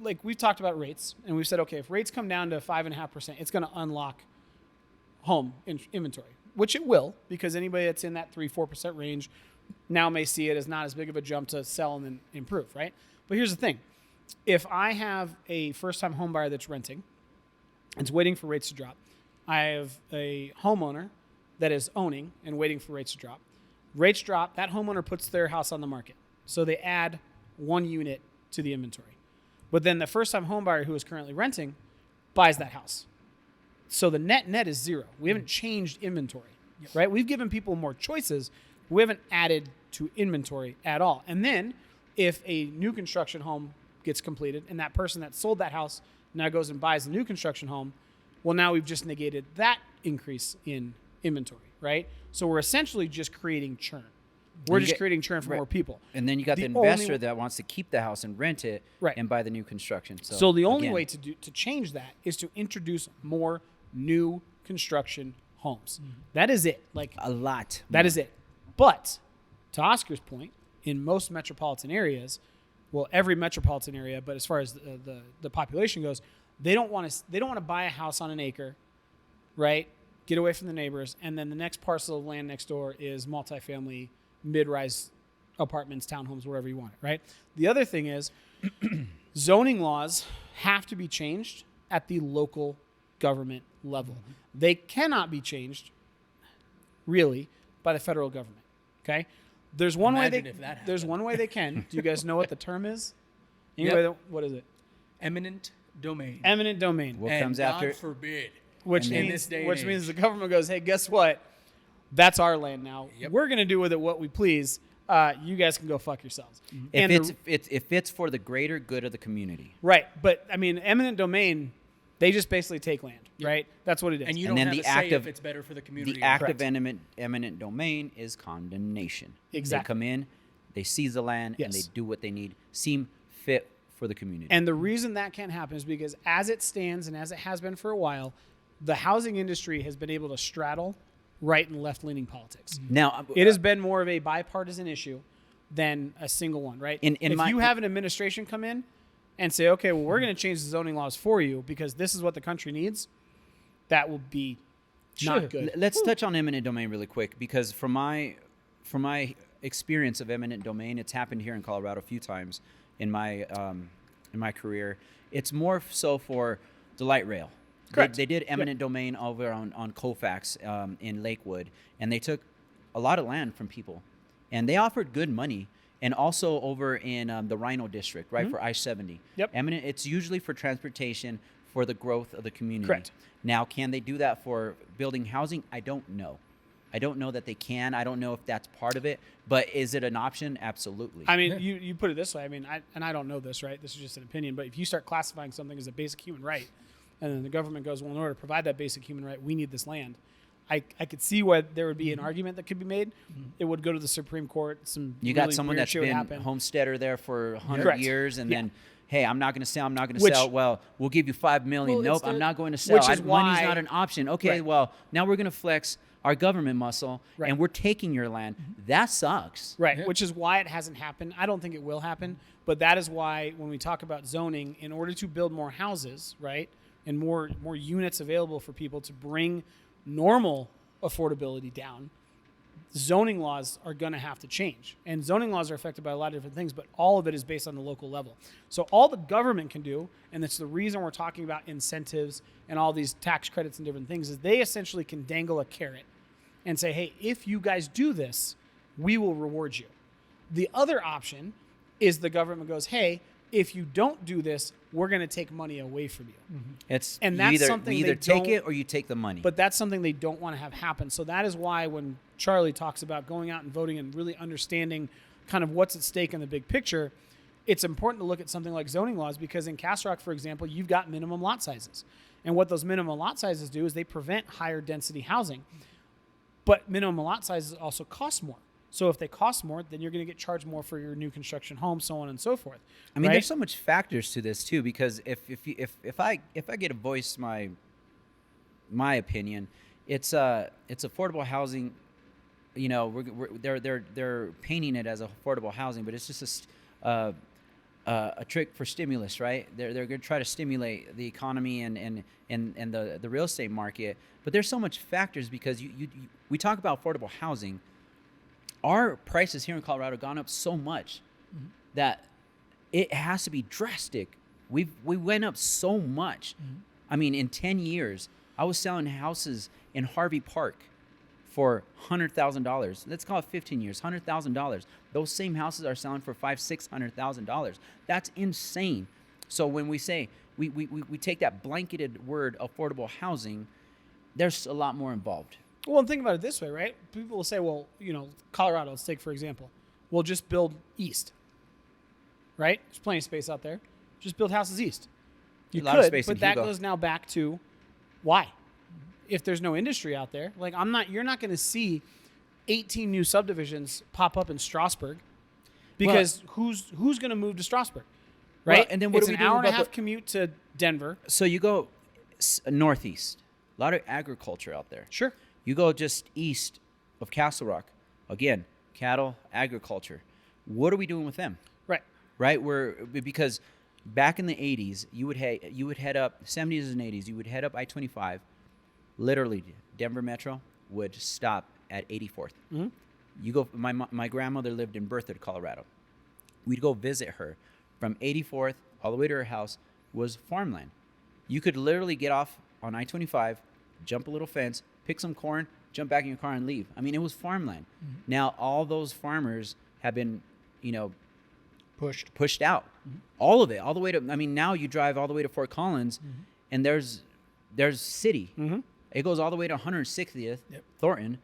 like we've talked about rates, and we've said, okay, if rates come down to 5.5%, it's going to unlock home inventory, which it will, because anybody that's in that 3-4% range now may see it as not as big of a jump to sell and then improve, right? But here's the thing. If I have a first-time home buyer that's renting, it's waiting for rates to drop. I have a homeowner that is owning and waiting for rates to drop. Rates drop, that homeowner puts their house on the market. So they add 1 unit to the inventory. But then the first-time home buyer who is currently renting buys that house. So the net is zero. We haven't changed inventory, right? We've given people more choices. We haven't added to inventory at all. And then if a new construction home gets completed and that person that sold that house now goes and buys a new construction home, well, now we've just negated that increase in inventory, right? So we're essentially just creating churn. We're just creating churn for more people. And then you got the investor that wants to keep the house and rent it and buy the new construction. So the only way to change that is to introduce more new construction homes. That is it. Like a lot. That is it. But to Oscar's point, in most metropolitan areas, well, every metropolitan area, but as far as the population goes, they don't want to buy a house on an acre, right? Get away from the neighbors, and then the next parcel of land next door is multifamily, mid-rise apartments, townhomes, wherever you want it, right? The other thing is zoning laws have to be changed at the local government level. They cannot be changed, really, by the federal government, okay? There's one way they can. Do you guys know what the term is? What is it? Eminent domain. Eminent domain. What comes after? God forbid. Which means the government goes, hey, guess what? That's our land now. Yep. We're going to do with it what we please. You guys can go fuck yourselves. If it's for the greater good of the community. Right. But, I mean, eminent domain, they just basically take land, right? That's what it is. And you don't have to say if it's better for the community. The act of eminent domain is condemnation. Exactly. They come in, they seize the land, and they do what they need, seem fit for the community. And the reason that can't happen is because as it stands and as it has been for a while, the housing industry has been able to straddle right and left-leaning politics. Now, it has been more of a bipartisan issue than a single one, right? If you have an administration come in and say, okay, well, we're going to change the zoning laws for you because this is what the country needs, that will be not good. Let's touch on eminent domain really quick, because from my experience of eminent domain, it's happened here in Colorado a few times in my career. It's more so for the light rail. Correct. They did eminent domain over on Colfax in Lakewood, and they took a lot of land from people, and they offered good money. And also over in the Rhino district, right, for I-70. Yep. Eminent, it's usually for transportation for the growth of the community. Correct. Now, can they do that for building housing? I don't know. I don't know that they can. I don't know if that's part of it. But is it an option? Absolutely. I mean, you put it this way. I mean, I don't know this, right? This is just an opinion. But if you start classifying something as a basic human right, and then the government goes, well, in order to provide that basic human right, we need this land. I could see why there would be an argument that could be made. It would go to the Supreme Court. You got someone that's been homesteader there for 100 years, and then, hey, I'm not going to sell. Well, we'll give you $5 million. Nope, I'm not going to sell. Money's not an option. Okay, well, now we're going to flex our government muscle, and we're taking your land. That sucks. Right, which is why it hasn't happened. I don't think it will happen, but that is why when we talk about zoning, in order to build more houses, right, and more units available for people to bring normal affordability down, zoning laws are going to have to change. And zoning laws are affected by a lot of different things, but all of it is based on the local level. So all the government can do, and that's the reason we're talking about incentives and all these tax credits and different things, is they essentially can dangle a carrot and say, hey, if you guys do this, we will reward you. The other option is the government goes, hey, if you don't do this, we're going to take money away from you. That's something you either take it or you take the money. But that's something they don't want to have happen. So that is why when Charlie talks about going out and voting and really understanding kind of what's at stake in the big picture, it's important to look at something like zoning laws, because in Castle Rock, for example, you've got minimum lot sizes. And what those minimum lot sizes do is they prevent higher density housing. But minimum lot sizes also cost more. So if they cost more, then you're going to get charged more for your new construction home, so on and so forth. I mean, there's so much factors to this too, because if I get to voice my opinion, it's affordable housing. You know, they're painting it as affordable housing, but it's just a trick for stimulus, right? They're going to try to stimulate the economy and the real estate market. But there's so much factors, because we talk about affordable housing. Our prices here in Colorado have gone up so much that it has to be drastic. We went up so much. I mean, in 10 years, I was selling houses in Harvey Park for $100,000. Let's call it 15 years, $100,000. Those same houses are selling for $600,000. That's insane. So when we say we take that blanketed word affordable housing, there's a lot more involved. Well, and think about it this way, right? People will say, well, Colorado, let's take for example, we'll just build east, right? There's plenty of space out there. Just build houses east. You A lot of space but in that Hugo. goes now back to why? If there's no industry out there, like you're not going to see 18 new subdivisions pop up in Strasburg because who's going to move to Strasburg, right? Well, and then what it's do we an do hour and a about half commute to Denver. So you go northeast, a lot of agriculture out there. Sure. You go just east of Castle Rock, again, cattle, agriculture. What are we doing with them? Right. Right? Because back in the 80s, you would head up 70s and 80s. You would head up I-25. Literally, Denver Metro would stop at 84th. Mm-hmm. You go. My grandmother lived in Berthoud, Colorado. We'd go visit her. From 84th all the way to her house was farmland. You could literally get off on I-25, jump a little fence, pick some corn, jump back in your car and leave. I mean, it was farmland. Mm-hmm. Now all those farmers have been, pushed out. Mm-hmm. All of it, all the way to. I mean, now you drive all the way to Fort Collins, mm-hmm. and there's city. Mm-hmm. It goes all the way to 160th, yep. Thornton,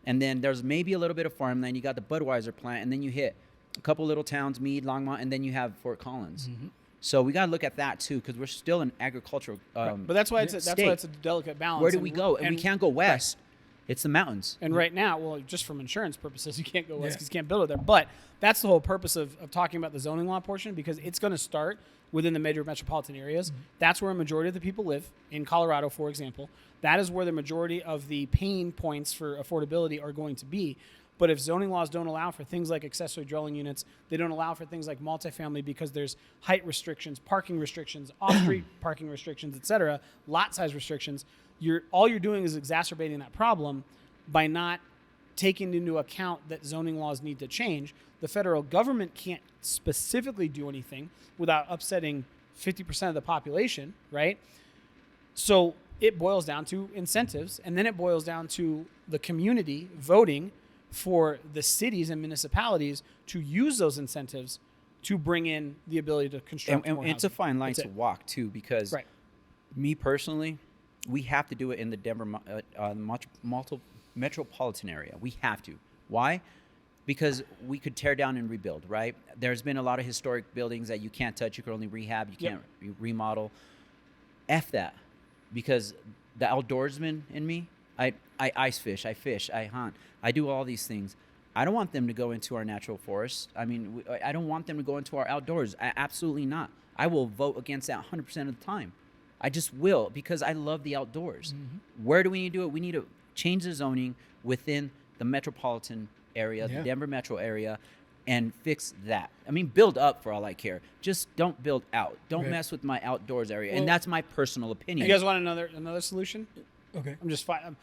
and then there's maybe a little bit of farmland. You got the Budweiser plant, and then you hit a couple little towns, Meade, Longmont, and then you have Fort Collins. Mm-hmm. So we got to look at that too, because we're still an agricultural. But that's why it's a delicate balance. Where do we go? And we can't go west. Right. It's the mountains. And right now, well, just from insurance purposes, you can't go west because you can't build it there. But that's the whole purpose of talking about the zoning law portion, because it's going to start within the major metropolitan areas. Mm-hmm. That's where a majority of the people live. In Colorado, for example, that is where the majority of the pain points for affordability are going to be. But if zoning laws don't allow for things like accessory dwelling units, they don't allow for things like multifamily because there's height restrictions, parking restrictions, off-street parking restrictions, et cetera, lot size restrictions, all you're doing is exacerbating that problem by not taking into account that zoning laws need to change. The federal government can't specifically do anything without upsetting 50% of the population, right? So it boils down to incentives, and then it boils down to the community voting for the cities and municipalities to use those incentives to bring in the ability to construct more and it's a fine line to walk too, because me personally, we have to do it in the Denver metropolitan area. We have to. Why? Because we could tear down and rebuild, right? There's been a lot of historic buildings that you can't touch. You can only rehab. You can't remodel. F that. Because the outdoorsman in me, I ice fish, I fish, I hunt, I do all these things. I don't want them to go into our natural forests. I mean, I don't want them to go into our outdoors. Absolutely not. I will vote against that 100% of the time. I just will, because I love the outdoors. Mm-hmm. Where do we need to do it? We need to change the zoning within the metropolitan area, the Denver metro area, and fix that. I mean, build up for all I care. Just don't build out. Don't mess with my outdoors area. Well, and that's my personal opinion. You guys want another solution? Okay. I'm just fine.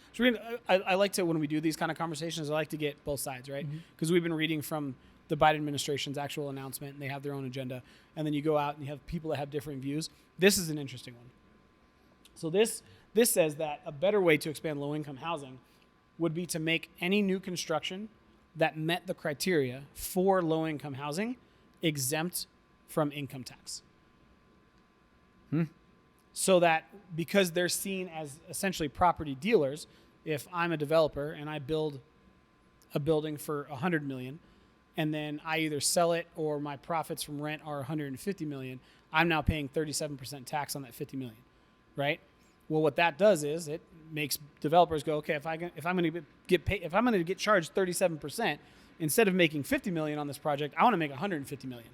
I like to, when we do these kind of conversations, I like to get both sides, right? Because we've been reading from the Biden administration's actual announcement, and they have their own agenda. And then you go out and you have people that have different views. This is an interesting one. So this says that a better way to expand low-income housing would be to make any new construction that met the criteria for low-income housing exempt from income tax. So that, because they're seen as essentially property dealers, if I'm a developer and I build a building for $100 million, and then I either sell it or my profits from rent are $150 million, I'm now paying 37% tax on that $50 million, right? Well, what that does is it makes developers go, okay, if I'm going to get charged 37%, instead of making $50 million on this project, I want to make $150 million,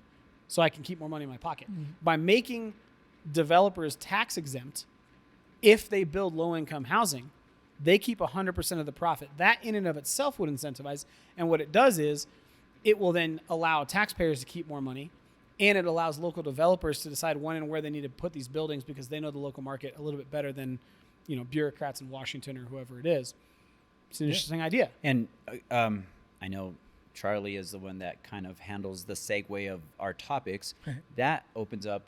so I can keep more money in my pocket. Mm-hmm. By making developers tax exempt, if they build low-income housing, they keep 100% of the profit. That in and of itself would incentivize, and what it does is it will then allow taxpayers to keep more money, and it allows local developers to decide when and where they need to put these buildings because they know the local market a little bit better than, bureaucrats in Washington or whoever it is. It's an interesting idea. And I know Charlie is the one that kind of handles the segue of our topics. That opens up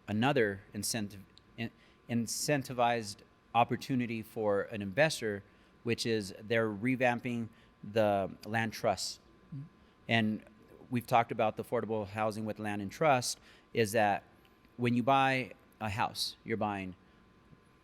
another incentivized opportunity for an investor which is they're revamping the land trusts. And we've talked about the affordable housing with land and trust is that when you buy a house, you're buying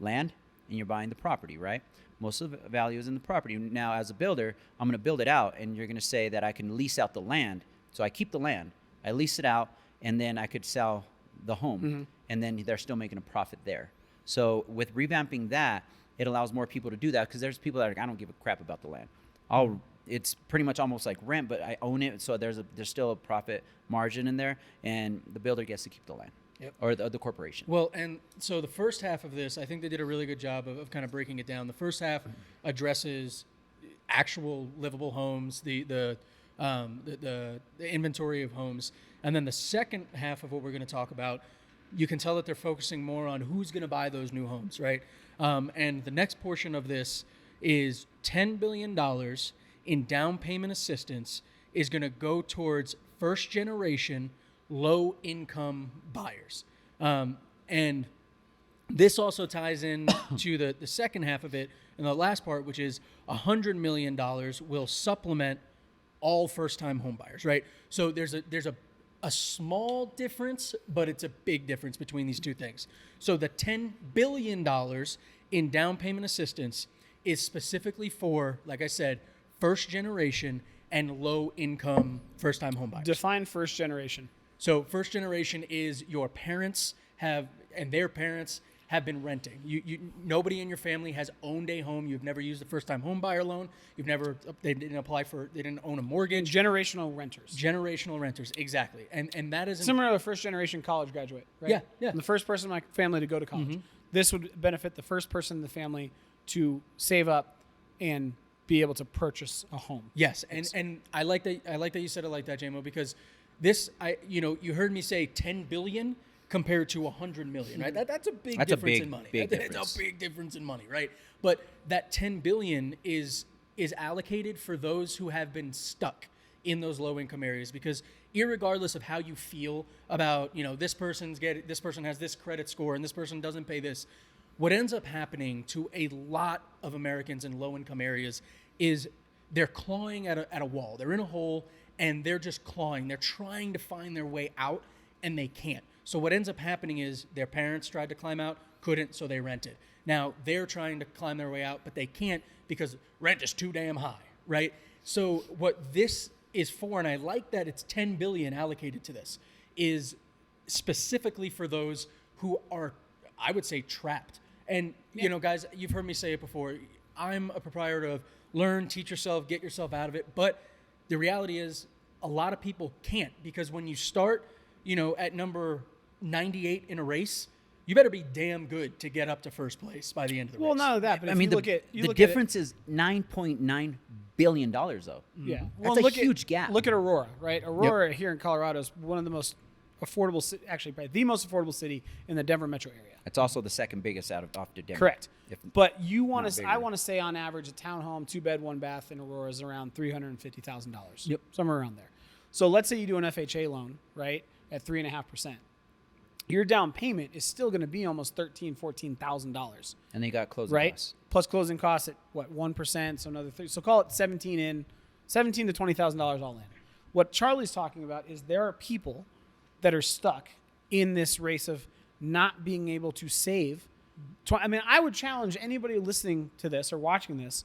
land and you're buying the property, right? Most of the value is in the property. Now, as a builder, I'm going to build it out, and you're going to say that I can lease out the land. So I keep the land, I lease it out, and then I could sell the home, and then they're still making a profit there. So with revamping that, it allows more people to do that because there's people that are like, I don't give a crap about the land. It's pretty much almost like rent, but I own it, so there's still a profit margin in there, and the builder gets to keep the land. Yep. Or the corporation. Well, and so the first half of this, I think they did a really good job of kind of breaking it down. The first half addresses actual livable homes, the inventory of homes, and then the second half of what we're going to talk about, you can tell that they're focusing more on who's going to buy those new homes, right? And the next portion of this is $10 billion in down payment assistance is going to go towards first generation low income buyers. And this also ties in to the second half of it and the last part, which is $100 million will supplement all first time home buyers, right? So there's a small difference, but it's a big difference between these two things. So the $10 billion in down payment assistance is specifically for, like I said, first generation and low income first time home buyers. Define first generation. So first generation is your parents and their parents have been renting. Nobody in your family has owned a home. You've never used the first time home buyer loan. They didn't own a mortgage. Generational renters. Generational renters, exactly. And that is similar to a first generation college graduate, right? Yeah. I'm the first person in my family to go to college. This would benefit the first person in the family to save up and be able to purchase a home. Yes, and I like that you said it like that, JMO, because this, you heard me say 10 billion compared to 100 million, right? That's a big difference in money. It's a big difference in money, right? But that 10 billion is allocated for those who have been stuck in those low income areas, because irregardless of how you feel about, this person has this credit score and this person doesn't pay this, what ends up happening to a lot of Americans in low income areas is they're clawing at a wall. They're in a hole and they're just clawing. They're trying to find their way out and they can't. So what ends up happening is their parents tried to climb out, couldn't, so they rented. Now they're trying to climb their way out, but they can't because rent is too damn high, right? So what this is for, and I like that it's 10 billion allocated to this, is specifically for those who are, I would say, trapped. And, guys, you've heard me say it before. I'm a proprietor of learn, teach yourself, get yourself out of it. But the reality is a lot of people can't, because when you start, at number 98 in a race, you better be damn good to get up to first place by the end of the race. Well, not only that, but the difference is $9.9 billion, though. Yeah. That's a huge gap. Look at Aurora, right? Aurora here in Colorado is one of the most affordable, actually, probably the most affordable city in the Denver metro area. It's also the second biggest after Denver. Correct. But I want to say on average, a townhome, 2-bed, 1-bath in Aurora is around $350,000. Yep. Somewhere around there. So let's say you do an FHA loan, right, at 3.5%. Your down payment is still going to be almost $13,000, $14,000. And they got closing costs. Plus closing costs at 1%, so another 3. So call it $17,000 to $20,000 all in. What Charlie's talking about is there are people that are stuck in this race of not being able to save. I would challenge anybody listening to this or watching this.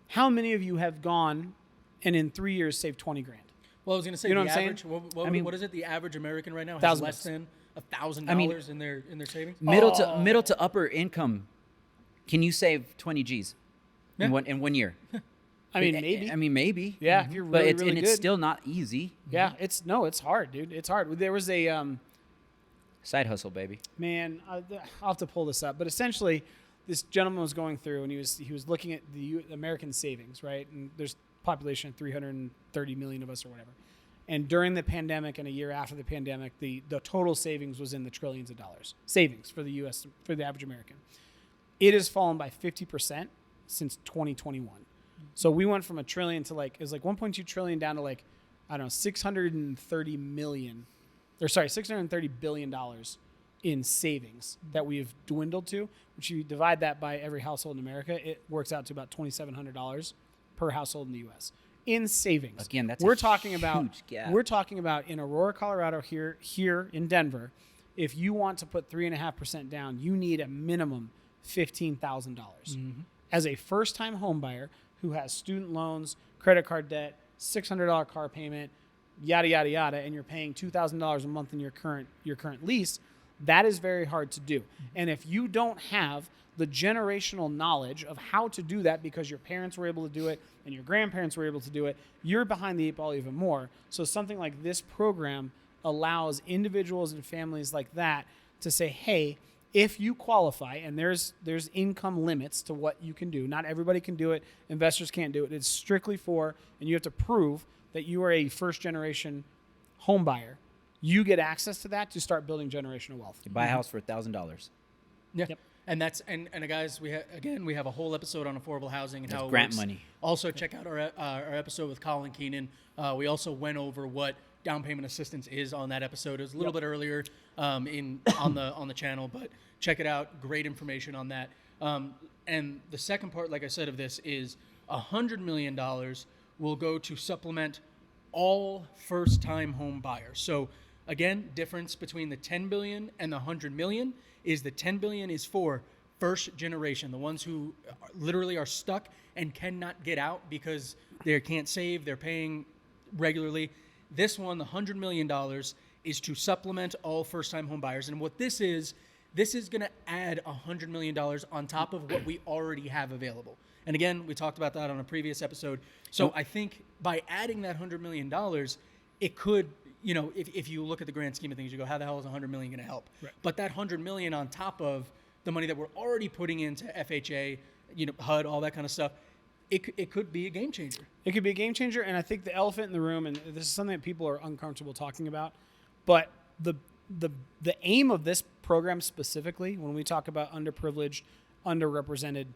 How many of you have gone and in 3 years saved 20 grand? Well, I was going to say, You know the what I'm average, saying? what is it? The average American right now has $1,000 less than $1,000 in their savings. Middle to upper income, can you save 20 G's Yeah. in 1 year? Maybe. Maybe. Yeah, if you're really, really good. It's still not easy. Yeah, it's hard, dude. It's hard. There was a Side hustle, baby. man. I'll have to pull this up, but essentially, this gentleman was going through and he was looking at the American savings, right? And there's a population of 330 million of us or whatever. And during the pandemic and a year after the pandemic, the total savings was in the trillions of dollars. Savings for the U.S., for the average American. It has fallen by 50% since 2021. So we went from $1 trillion to it was 1.2 trillion down to $630 billion in savings that we've dwindled to, which you divide that by every household in America, it works out to about $2,700 per household in the U.S. in savings. Again, that's we're a talking about huge gap. we're talking about in Aurora, Colorado, here in Denver. If you want to put 3.5% down, you need a minimum $15,000. As a first-time home buyer who has student loans, credit card debt, $600 car payment, yada yada yada, and you're paying $2,000 a month in your current lease, that is very hard to do. And if you don't have the generational knowledge of how to do that because your parents were able to do it and your grandparents were able to do it, you're behind the eight ball even more. So something like this program allows individuals and families like that to say, hey, if you qualify, and there's income limits to what you can do. Not everybody can do it. Investors can't do it. It's strictly for, and you have to prove that you are a first-generation home buyer. You get access to that to start building generational wealth. You buy a house for $1,000. Yeah. Yep. And that's and guys, we have a whole episode on affordable housing and That's how it grant works. money. Also, check out our episode with Colin Keenan. We also went over what down payment assistance is on that episode. It was a little bit earlier on the channel, but check it out. Great information on that. And the second part, like I said, of this is $100 million will go to supplement all first-time home buyers. So again, difference between the 10 billion and the 100 million is the 10 billion is for first generation, the ones who literally are stuck and cannot get out because they can't save, they're paying regularly. This one, the $100 million, is to supplement all first-time home buyers. And what this is going to add $100 million on top of what we already have available. And again, we talked about that on a previous episode. So I think by adding that $100 million, it could, if you look at the grand scheme of things, you go, how the hell is $100 million going to help? Right. But that $100 million on top of the money that we're already putting into FHA, HUD, all that kind of stuff, it could be a game changer. It could be a game changer, and I think the elephant in the room, and this is something that people are uncomfortable talking about, but the aim of this program specifically, when we talk about underprivileged, underrepresented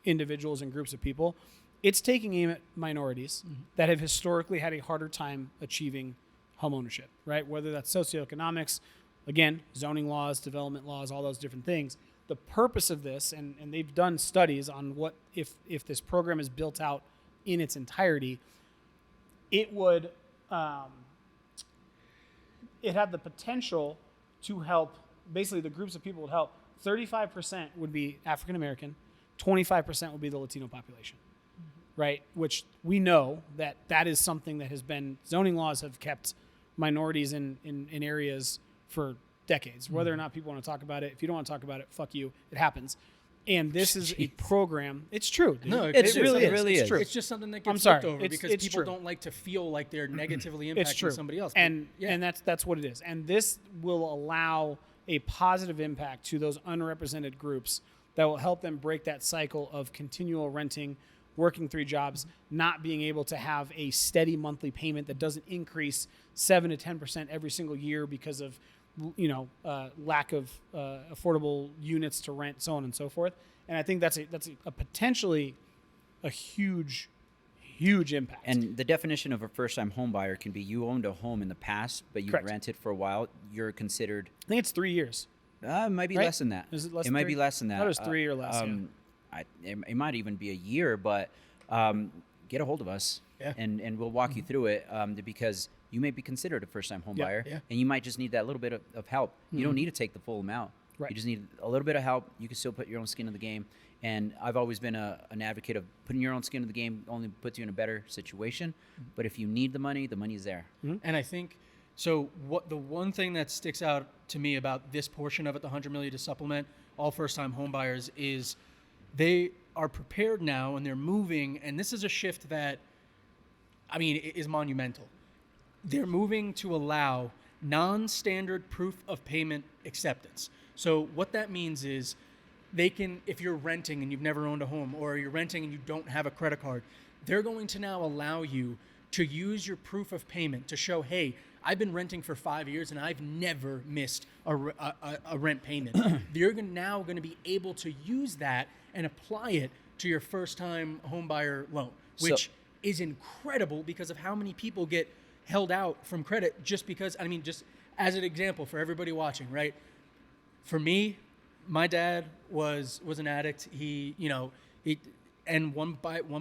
individuals and groups of people, it's taking aim at minorities that have historically had a harder time achieving home ownership, right? Whether that's socioeconomics, again, zoning laws, development laws, all those different things. The purpose of this, and they've done studies on what if this program is built out in its entirety, it would it had the potential to help, basically the groups of people would help. 35% would be African American, 25% would be the Latino population, right? Which we know that is something that has been, zoning laws have kept minorities in areas for decades, whether or not people want to talk about it. If you don't want to talk about it, fuck you. It happens. And this is a program. It's true. Dude. No, it really is. It's true. It's just something that gets sorry. flipped over because people don't like to feel like they're negatively impacting somebody else. And that's what it is. And this will allow a positive impact to those unrepresented groups that will help them break that cycle of continual renting, working 3 jobs, not being able to have a steady monthly payment that doesn't increase 7 to 10% every single year because of lack of affordable units to rent, so on and so forth. And I think that's a potentially a huge impact. And the definition of a first-time home buyer can be you owned a home in the past, but you rented for a while. You're considered. I think it's 3 years. It might be less than that. Is it less? It might be less than that. I thought it was 3 or less. It might even be a year, but get a hold of us, and we'll walk you through it because you may be considered a first-time home buyer, and you might just need that little bit of help. You don't need to take the full amount. Right. You just need a little bit of help. You can still put your own skin in the game. And I've always been an advocate of putting your own skin in the game only puts you in a better situation. But if you need the money is there. And I think, so what the one thing that sticks out to me about this portion of it, the $100 million to supplement all first-time home buyers, is they are prepared now and they're moving. And this is a shift that, is monumental. They're moving to allow non-standard proof of payment acceptance. So what that means is they can, if you're renting and you've never owned a home, or you're renting and you don't have a credit card, they're going to now allow you to use your proof of payment to show, hey, I've been renting for 5 years and I've never missed a rent payment. You're now going to be able to use that and apply it to your first-time home buyer loan, which is incredible because of how many people get held out from credit just because, just as an example for everybody watching, right? For me, my dad was an addict. And one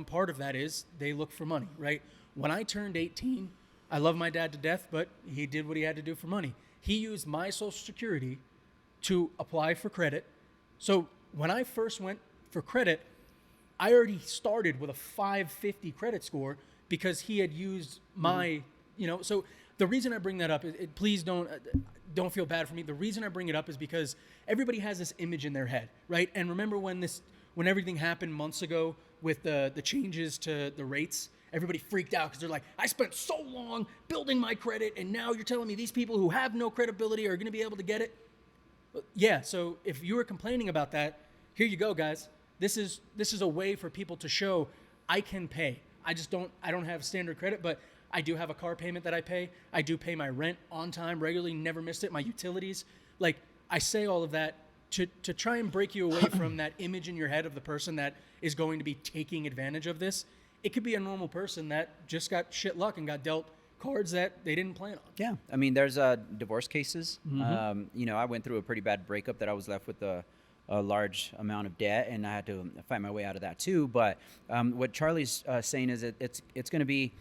part of that is they look for money, right? When I turned 18, I love my dad to death, but he did what he had to do for money. He used my Social Security to apply for credit. So when I first went for credit, I already started with a 550 credit score because he had used my, so the reason I bring that up is, please don't feel bad for me. The reason I bring it up is because everybody has this image in their head, right? And remember when everything happened months ago with the changes to the rates, everybody freaked out because they're like, I spent so long building my credit, and now you're telling me these people who have no credibility are going to be able to get it? Yeah, so if you were complaining about that, here you go, guys. This is a way for people to show I can pay. I don't have standard credit, but I do have a car payment that I pay. I do pay my rent on time, regularly, never missed it, my utilities. Like, I say all of that to try and break you away from that image in your head of the person that is going to be taking advantage of this. It could be a normal person that just got shit luck and got dealt cards that they didn't plan on. Yeah. I mean, there's divorce cases. I went through a pretty bad breakup that I was left with a large amount of debt, and I had to fight my way out of that too. But what Charlie's saying is it's going to be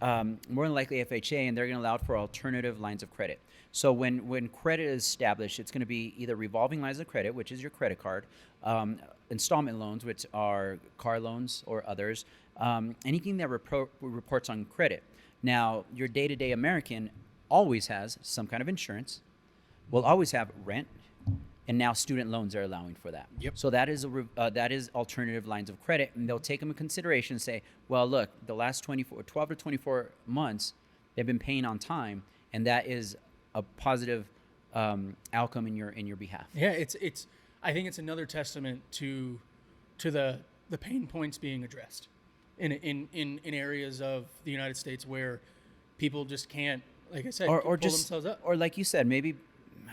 more than likely FHA, and they're going to allow for alternative lines of credit. So when credit is established, it's going to be either revolving lines of credit, which is your credit card, installment loans, which are car loans or others, anything that reports on credit. Now, your day-to-day American always has some kind of insurance, will always have rent, and now student loans are allowing for that. Yep. So that is alternative lines of credit, and they'll take them in consideration and say, well, look, the last 12 to 24 months, they've been paying on time, and that is a positive outcome in your behalf. Yeah, it's. I think it's another testament to the pain points being addressed in areas of the United States where people just can't, like I said, or pull just themselves up. Or like you said, maybe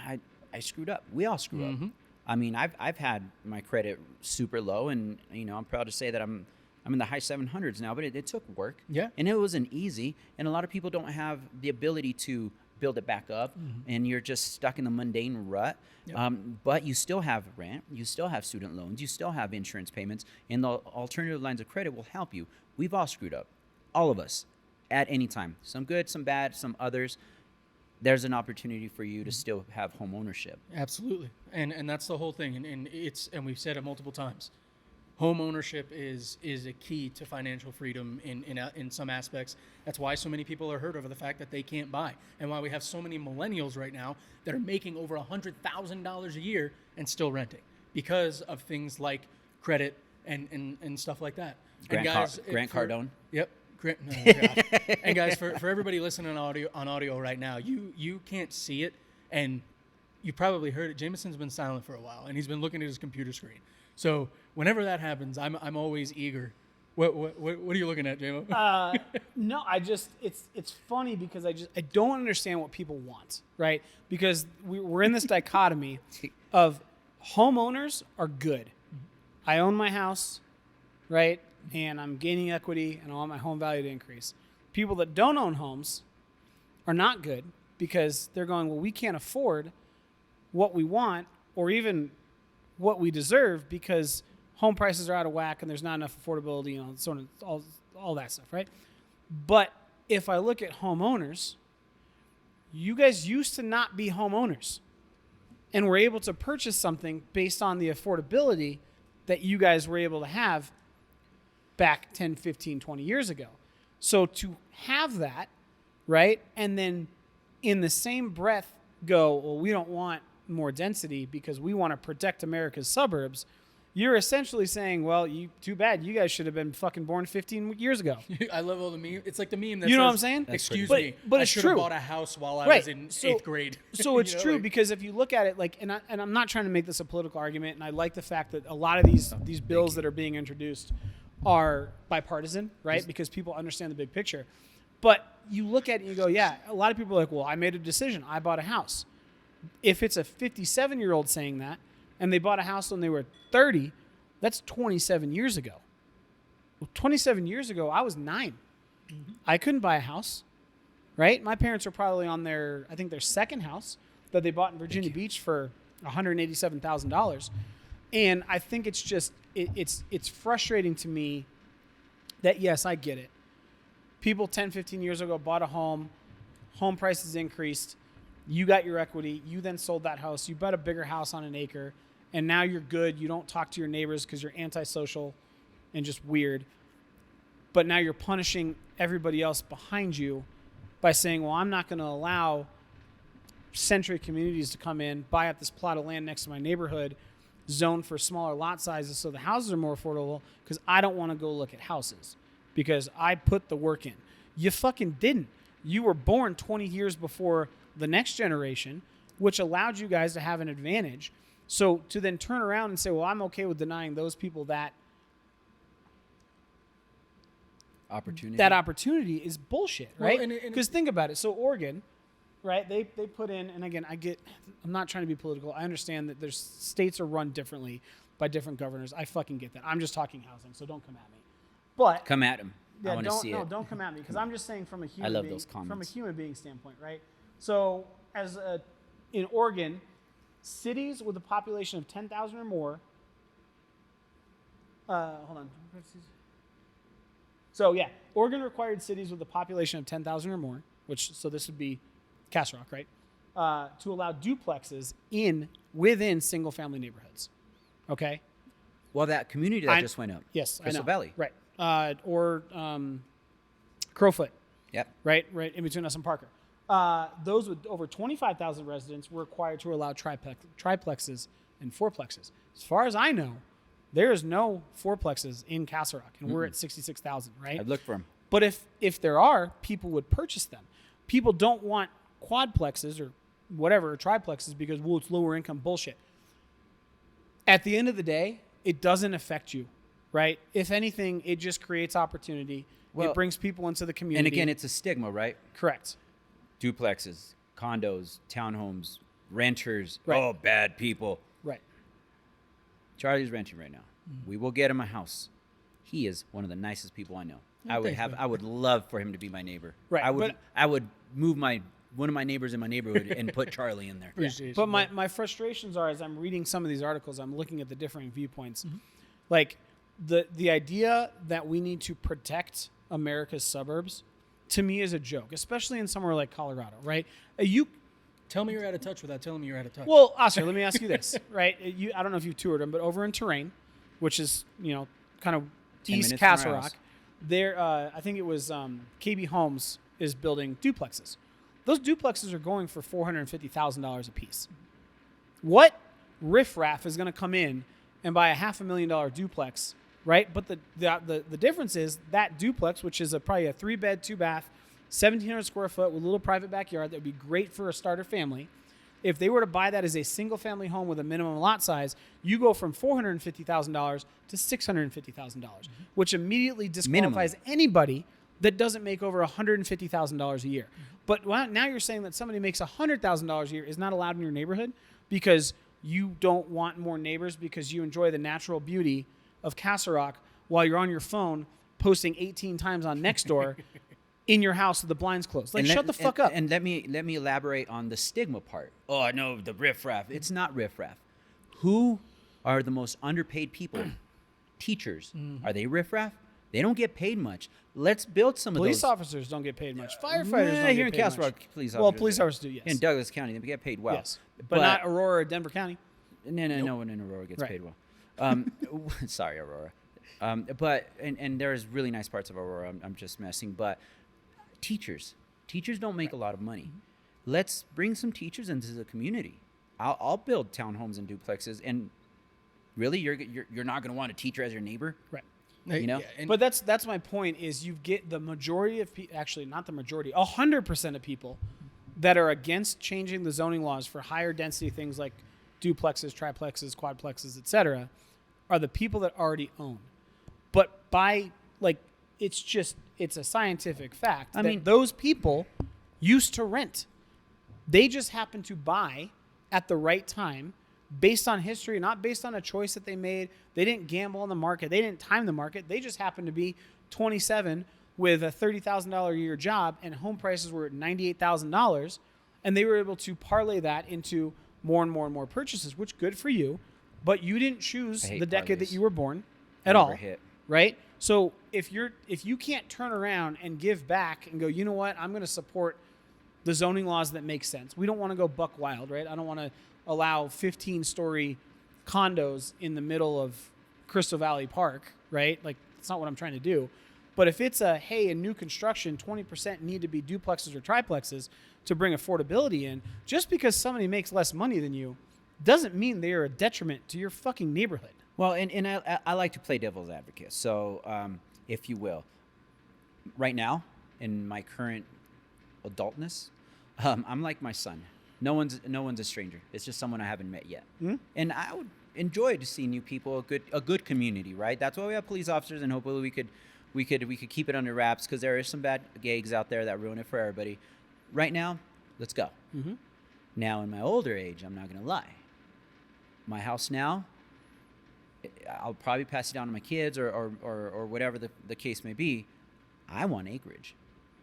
I screwed up. We all screw up. I mean, I've had my credit super low, and I'm proud to say that I'm in the high 700s now, but it took work. Yeah. And it wasn't easy, and a lot of people don't have the ability to build it back up, and you're just stuck in the mundane rut. Yep. But you still have rent, you still have student loans, you still have insurance payments, and the alternative lines of credit will help you. We've all screwed up, all of us, at any time. Some good, some bad, some others. There's an opportunity for you to still have home ownership. Absolutely, and that's the whole thing, and we've said it multiple times. Home ownership is a key to financial freedom in some aspects. That's why so many people are hurt over the fact that they can't buy, and why we have so many millennials right now that are making over $100,000 a year and still renting because of things like credit and stuff like that. Grant Cardone. Yep. No, God. And guys, for everybody listening on audio right now, you can't see it, and you probably heard it. Jameson's been silent for a while, and he's been looking at his computer screen. So whenever that happens, I'm always eager. What are you looking at, JMO? No, it's funny because I don't understand what people want, right? Because we're in this dichotomy of homeowners are good. I own my house, right? And I'm gaining equity, and I want my home value to increase. People that don't own homes are not good because they're going, well, we can't afford what we want or even what we deserve because home prices are out of whack and there's not enough affordability, so on, all that stuff, right? But if I look at homeowners, you guys used to not be homeowners and were able to purchase something based on the affordability that you guys were able to have back 10, 15, 20 years ago. So to have that, right, and then in the same breath go, well, we don't want more density because we want to protect America's suburbs, you're essentially saying, well, too bad. You guys should have been fucking born 15 years ago. I love all the meme. It's like the meme that you know says, what I'm saying? Excuse me, but I it's should true. have bought a house while I Right. was in 8th grade. So it's true because if you look at it, like, and I'm not trying to make this a political argument, and I like the fact that a lot of these bills that are being introduced are bipartisan, right? Because people understand the big picture. But you look at it and you go, yeah, a lot of people are like, well, I made a decision. I bought a house. If it's a 57-year-old saying that, and they bought a house when they were 30, that's 27 years ago. Well, 27 years ago, I was 9. Mm-hmm. I couldn't buy a house, right? My parents were probably on their second house that they bought in Virginia Beach for $187,000. And I think it's just it's frustrating to me that, yes, I get it. People 10, 15 years ago bought a home prices increased, you got your equity, you then sold that house, you bought a bigger house on an acre, and now you're good. You don't talk to your neighbors because you're antisocial and just weird. But now you're punishing everybody else behind you by saying, well, I'm not going to allow century communities to come in, buy up this plot of land next to my neighborhood, zoned for smaller lot sizes so the houses are more affordable because I don't want to go look at houses because I put the work in. You fucking didn't. You were born 20 years before the next generation, which allowed you guys to have an advantage. So to then turn around and say, well, I'm okay with denying those people that opportunity is bullshit, right? Because think about it. So Oregon, right, they put in, and again, I'm not trying to be political. I understand that there's states are run differently by different governors. I fucking get that. I'm just talking housing, so don't come at me. But come at him. Yeah, I want to see it. Don't come at me because I'm just saying from a human I love being, those comments. from a human being standpoint, right? So in Oregon, cities with a population of 10,000 or more. Hold on. So yeah, Oregon required cities with a population of 10,000 or more, so this would be Castle Rock, right? To allow duplexes within single-family neighborhoods. Okay. Well, that community that just went up. Yes, Crystal I know. Valley. Right. Or Crowfoot. Yep. Right in between us and Parker. Those with over 25,000 residents were required to allow triplexes and fourplexes. As far as I know, there is no fourplexes in Castle Rock, and we're at 66,000, right? I've looked for them. But if there are, people would purchase them. People don't want quadplexes or whatever, or triplexes, because, well, it's lower income bullshit. At the end of the day, it doesn't affect you, right? If anything, it just creates opportunity. Well, it brings people into the community. And again, it's a stigma, right? Correct. Duplexes, condos, townhomes, renters. Right. Oh, bad people. Right. Charlie's renting right now. We will get him a house. He is one of the nicest people I know. I would love for him to be my neighbor. Right. I would move one of my neighbors in my neighborhood and put Charlie in there. Yeah. But my frustrations are, as I'm reading some of these articles, I'm looking at the different viewpoints. Like the idea that we need to protect America's suburbs, to me, is a joke, especially in somewhere like Colorado, right? Tell me you're out of touch without telling me you're out of touch. Well, Oscar, let me ask you this, right? I don't know if you've toured them, but over in Terrain, which is, kind of East Castle Rock, there, I think it was KB Homes is building duplexes. Those duplexes are going for $450,000 a piece. What riffraff is going to come in and buy a $500,000 duplex, right? But the difference is that duplex, which is probably a 3-bed, 2-bath, 1,700 square foot with a little private backyard that would be great for a starter family. If they were to buy that as a single-family home with a minimum lot size, you go from $450,000 to $650,000, which immediately disqualifies anybody that doesn't make over $150,000 a year. But now you're saying that somebody makes $100,000 a year is not allowed in your neighborhood because you don't want more neighbors because you enjoy the natural beauty of Castle Rock while you're on your phone posting 18 times on Nextdoor in your house with the blinds closed. Shut the fuck up. And let me elaborate on the stigma part. Oh, I know the riffraff. It's not riffraff. Who are the most underpaid people? Teachers. Are they riffraff? They don't get paid much. Let's build some of those. Police officers don't get paid much. Firefighters don't get paid here in Castle much. Rock, police well, officers. police officers do, yes. In Douglas County, they get paid well. Yes. But not Aurora or Denver County. No one in Aurora gets paid well. Sorry, Aurora. But there's really nice parts of Aurora. I'm just messing. But teachers don't make a lot of money. Let's bring some teachers into the community. I'll build townhomes and duplexes. And really, you're not going to want a teacher as your neighbor, right? But that's my point. Is you get the majority of people, actually not the majority, 100% of people that are against changing the zoning laws for higher density things like duplexes, triplexes, quadplexes, etc., are the people that already own. But it's a scientific fact that those people used to rent. They just happened to buy at the right time based on history, not based on a choice that they made. They didn't gamble on the market. They didn't time the market. They just happened to be 27 with a $30,000 a year job and home prices were at $98,000. And they were able to parlay that into more and more and more purchases, which good for you, but you didn't choose I hate the decade that parlays. you were born at Never all, hit. right? So if you can't turn around and give back and go, you know what, I'm going to support the zoning laws that make sense. We don't want to go buck wild, right? I don't want to allow 15-story condos in the middle of Crystal Valley Park, right? Like, that's not what I'm trying to do. But if it's in new construction, 20% need to be duplexes or triplexes to bring affordability in, just because somebody makes less money than you doesn't mean they are a detriment to your fucking neighborhood. Well, and I like to play devil's advocate. So, if you will, right now, in my current adultness, I'm like my son. No one's a stranger. It's just someone I haven't met yet. Mm-hmm. And I would enjoy to see new people, a good community, right? That's why we have police officers, and hopefully we could keep it under wraps, because there is some bad gigs out there that ruin it for everybody. Right now, let's go. Mm-hmm. Now, in my older age, I'm not gonna lie. My house now, I'll probably pass it down to my kids or whatever the case may be. I want acreage.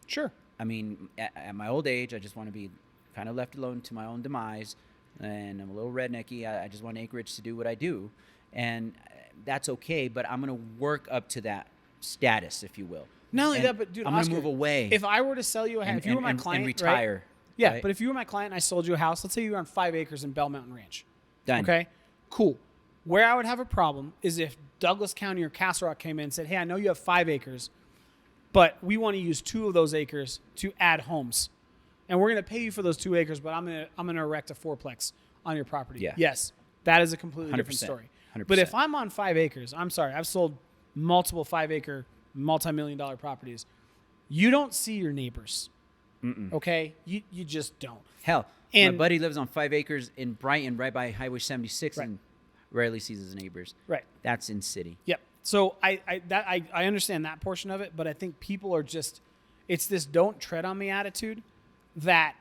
Sure. I mean, at my old age, I just want to be kind of left alone to my own demise, and I'm a little rednecky. I just want acreage to do what I do, and that's okay, but I'm going to work up to that status, if you will. Not only And that, but dude, I'm going Oscar, to move away. If I were to sell you a house, if you were my client, and retire. right? Yeah, right? but if you were my client and I sold you a house, let's say you were on 5 acres in Bell Mountain Ranch. Done. Okay, cool. Where I would have a problem is if Douglas County or Castle Rock came in and said, hey, I know you have 5 acres, but we want to use 2 of those acres to add homes. And we're going to pay you for those 2 acres, but I'm going to erect a 4-plex on your property. Yeah. Yes, that is a completely 100%, different story. 100%. But if I'm on 5 acres, I'm sorry, I've sold multiple 5-acre, multi-million-dollar properties. You don't see your neighbors. Okay? You just don't. Hell, And- my buddy lives on 5 acres in Brighton, right by Highway 76, Right. and rarely sees his neighbors. Right. That's in city. Yep. So I understand that portion of it, but I think people are just, it's this don't tread on me attitude that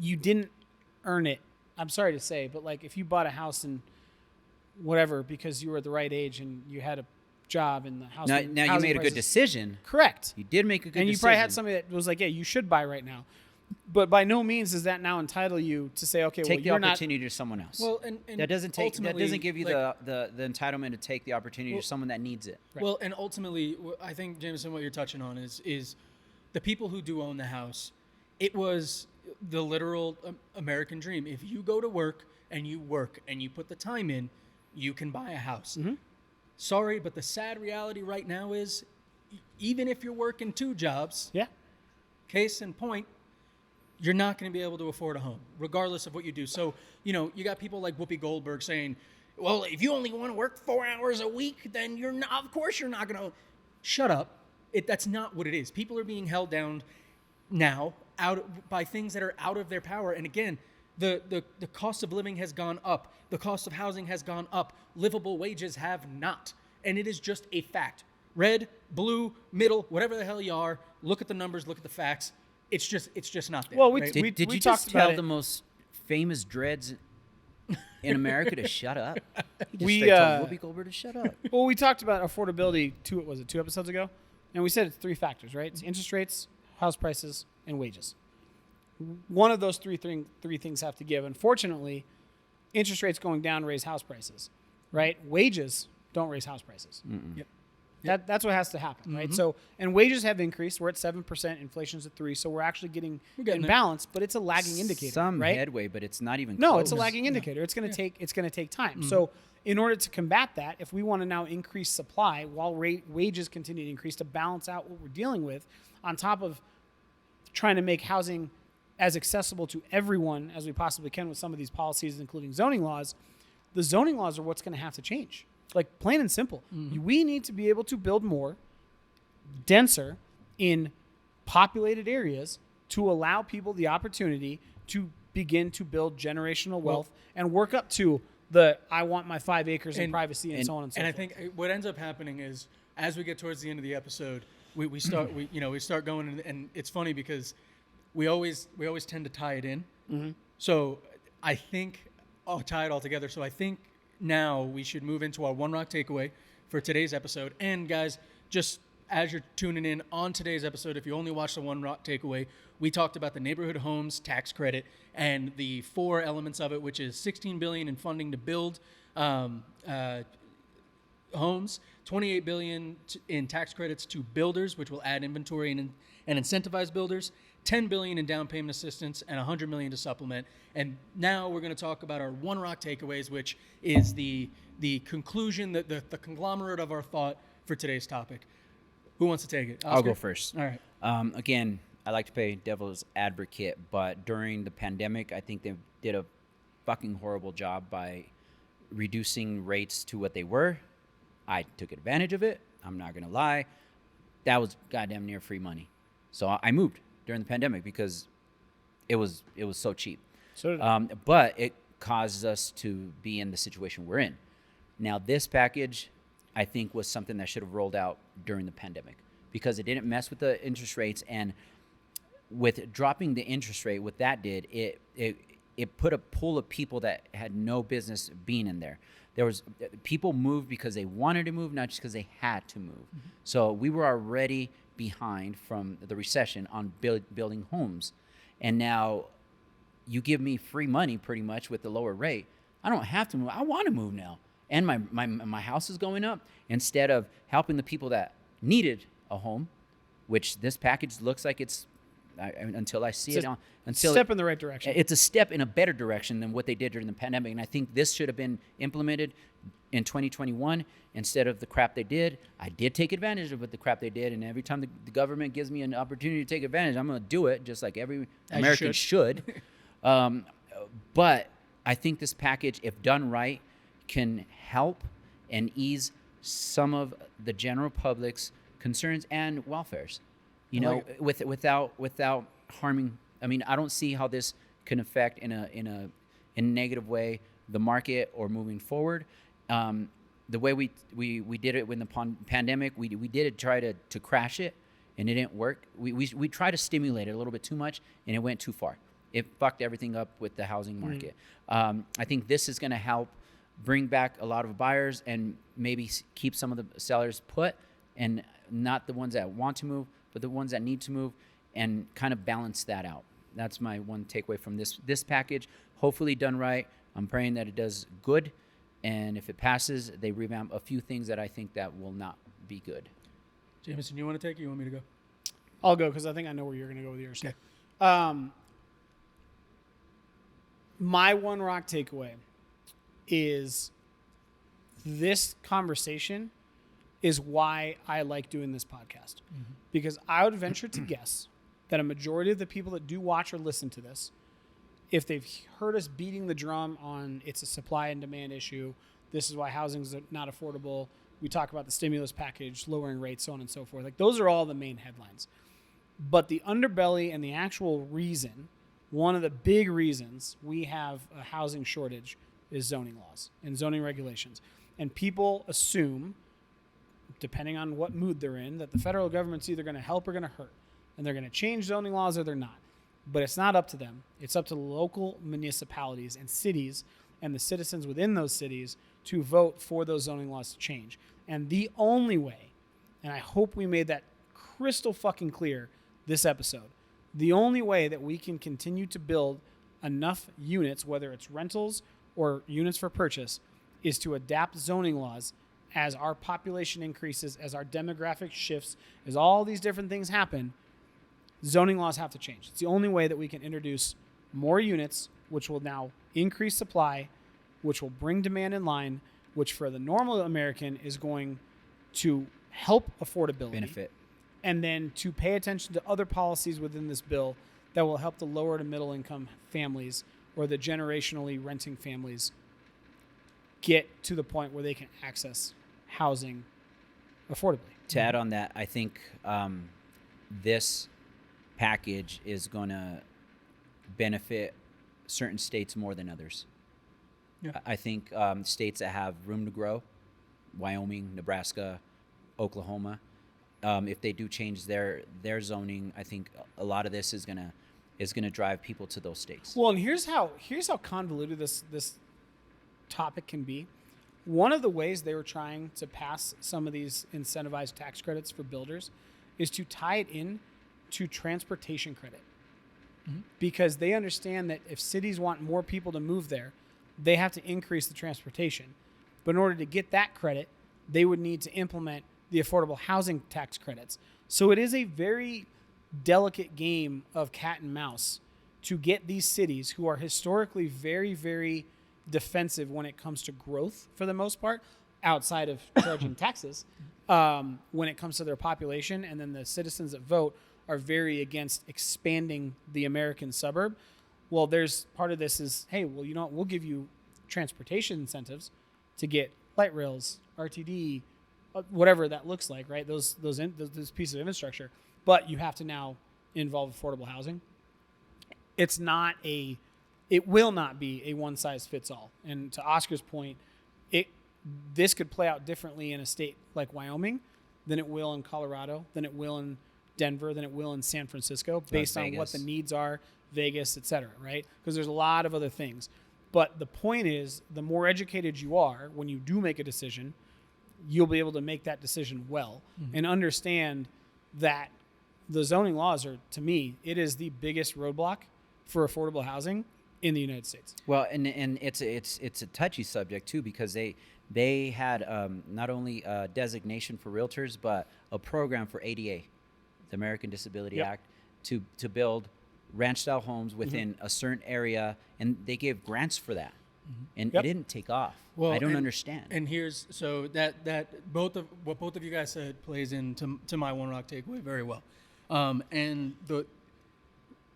you didn't earn it. I'm sorry to say, but like if you bought a house and whatever because you were at the right age and you had a job and the house. Now you housing made a good prices- decision. Correct. You did make a good decision. And you probably had somebody that was like, yeah, you should buy right now. But by no means does that now entitle you to say, okay, take well, the you're not. opportunity to someone else. Well, and that doesn't ultimately, give you like, the entitlement to take the opportunity to someone that needs it. Right. Well, and ultimately, I think, Jameson, what you're touching on is the people who do own the house. It was the literal American dream. If you go to work and you put the time in, you can buy a house. Mm-hmm. Sorry, but the sad reality right now is, even if you're working 2 jobs, Yeah. case in point, you're not going to be able to afford a home, regardless of what you do. So, you got people like Whoopi Goldberg saying, well, if you only want to work 4 hours a week, then of course you're not going to. Shut up. That's not what it is. People are being held down now by things that are out of their power. And again, the cost of living has gone up. The cost of housing has gone up. Livable wages have not. And it is just a fact. Red, blue, middle, whatever the hell you are, look at the numbers, look at the facts. It's just not there. Well, right? we Did you talked just about tell it. the most famous dreads in America to shut up? He just We, straight told Whoopi Goldberg to shut up. Well, we talked about affordability 2 episodes ago, and we said it's 3 factors, right? It's interest rates, house prices, and wages. One of those three things have to give. Unfortunately, interest rates going down raise house prices, right? Wages don't raise house prices. Yep. That's what has to happen, right? So, and wages have increased. We're at 7%. Inflation's at 3%. So we're actually getting getting in there. balance, but it's a lagging indicator, Some right? headway, but it's not even No, close. it's a lagging indicator. It's going to take time. So, in order to combat that, if we want to now increase supply while wages continue to increase to balance out what we're dealing with, on top of trying to make housing as accessible to everyone as we possibly can with some of these policies, including zoning laws, the zoning laws are what's going to have to change. Like, plain and simple. We need to be able to build more, denser, in populated areas to allow people the opportunity to begin to build generational wealth and work up to I want my 5 acres of privacy and so on and so And forth. I think what ends up happening is, as we get towards the end of the episode, we start we start going, and it's funny because we always tend to tie it in. So I think I'll tie it all together. So I think now we should move into our One Rock takeaway for today's episode. And guys, just as you're tuning in on today's episode, if you only watched the One Rock Takeaway, we talked about the neighborhood homes tax credit and the 4 elements of it, which is $16 billion in funding to build homes, $28 billion in tax credits to builders, which will add inventory and incentivize builders, $10 billion in down payment assistance, and $100 million to supplement. And now we're going to talk about our One Rock takeaways, which is the conclusion, the conglomerate of our thought for today's topic. Who wants to take it? Oscar? I'll go first. All right. Again, I like to play devil's advocate, but during the pandemic, I think they did a fucking horrible job by reducing rates to what they were. I took advantage of it. I'm not going to lie. That was goddamn near free money. So I moved during the pandemic because it was so cheap. So did but it caused us to be in the situation we're in. Now, this package, I think, was something that should have rolled out during the pandemic because it didn't mess with the interest rates. And with dropping the interest rate, what that did, it put a pool of people that had no business being in there. There was people moved because they wanted to move, not just because they had to move. Mm-hmm. So we were already behind from the recession on building homes. And now you give me free money pretty much with the lower rate. I don't have to move. I want to move now. And my house is going up. Instead of helping the people that needed a home, which this package looks like until I see it on. Until step in the right direction. It's a step in a better direction than what they did during the pandemic. And I think this should have been implemented in 2021 instead of the crap they did. I did take advantage of the crap they did. And every time the government gives me an opportunity to take advantage, I'm going to do it just like every American should. But I think this package, if done right, can help and ease some of the general public's concerns and welfares. You know, without harming. I mean, I don't see how this can affect in a negative way the market or moving forward. The way we did it with the pandemic, we did it try to crash it, and it didn't work. We tried to stimulate it a little bit too much, and it went too far. It fucked everything up with the housing market. I think this is going to help bring back a lot of buyers and maybe keep some of the sellers put, and not the ones that want to move, but the ones that need to move, and kind of balance that out. That's my one takeaway from this package. Hopefully done right. I'm praying that it does good, and if it passes, they revamp a few things that I think that will not be good. Jameson, you want to take it? You want me to go? I'll go because I think I know where you're going to go with yours. Okay. My One Rock takeaway is this conversation is why I like doing this podcast. Mm-hmm. Because I would venture to guess that a majority of the people that do watch or listen to this, if they've heard us beating the drum on it's a supply and demand issue, this is why housing is not affordable, we talk about the stimulus package, lowering rates, so on and so forth. Like, those are all the main headlines. But the underbelly and the actual reason, one of the big reasons we have a housing shortage is zoning laws and zoning regulations. And people assume, depending on what mood they're in, that the federal government's either going to help or going to hurt. And they're going to change zoning laws or they're not. But it's not up to them. It's up to local municipalities and cities and the citizens within those cities to vote for those zoning laws to change. And the only way, and I hope we made that crystal fucking clear this episode, the only way that we can continue to build enough units, whether it's rentals or units for purchase, is to adapt zoning laws as our population increases, as our demographic shifts, as all these different things happen. Zoning laws have to change. It's the only way that we can introduce more units, which will now increase supply, which will bring demand in line, which for the normal American is going to help affordability. Benefit. And then to pay attention to other policies within this bill that will help the lower to middle income families or the generationally renting families get to the point where they can access housing affordably. To add on that, I think this package is going to benefit certain states more than others. Yeah. I think states that have room to grow, Wyoming, Nebraska, Oklahoma, if they do change their zoning, I think a lot of this is gonna drive people to those states. Well, and here's how convoluted this topic can be. One of the ways they were trying to pass some of these incentivized tax credits for builders is to tie it in to transportation credit. Because they understand that if cities want more people to move there, they have to increase the transportation. But in order to get that credit, they would need to implement the affordable housing tax credits. So it is a very delicate game of cat and mouse to get these cities, who are historically very, very defensive when it comes to growth for the most part, outside of charging taxes, when it comes to their population, and then the citizens that vote are very against expanding the American suburb. Well, there's part of this is, hey, well, you know what? We'll give you transportation incentives to get light rails, RTD, whatever that looks like, right? Those pieces of infrastructure. But you have to now involve affordable housing. It will not be a one size fits all. And to Oscar's point, this could play out differently in a state like Wyoming than it will in Colorado, than it will in Denver, than it will in San Francisco, based on what the needs are, Vegas, et cetera, right? Because there's a lot of other things. But the point is, the more educated you are, when you do make a decision, you'll be able to make that decision well and understand that the zoning laws are, to me, it is the biggest roadblock for affordable housing in the United States. Well, and it's a touchy subject too, because they had not only a designation for realtors, but a program for ADA, the American Disability Act, to build ranch-style homes within a certain area, and they gave grants for that, and it didn't take off. Well, I don't understand. And here's so that both of you guys said plays into my One Rock takeaway very well. And the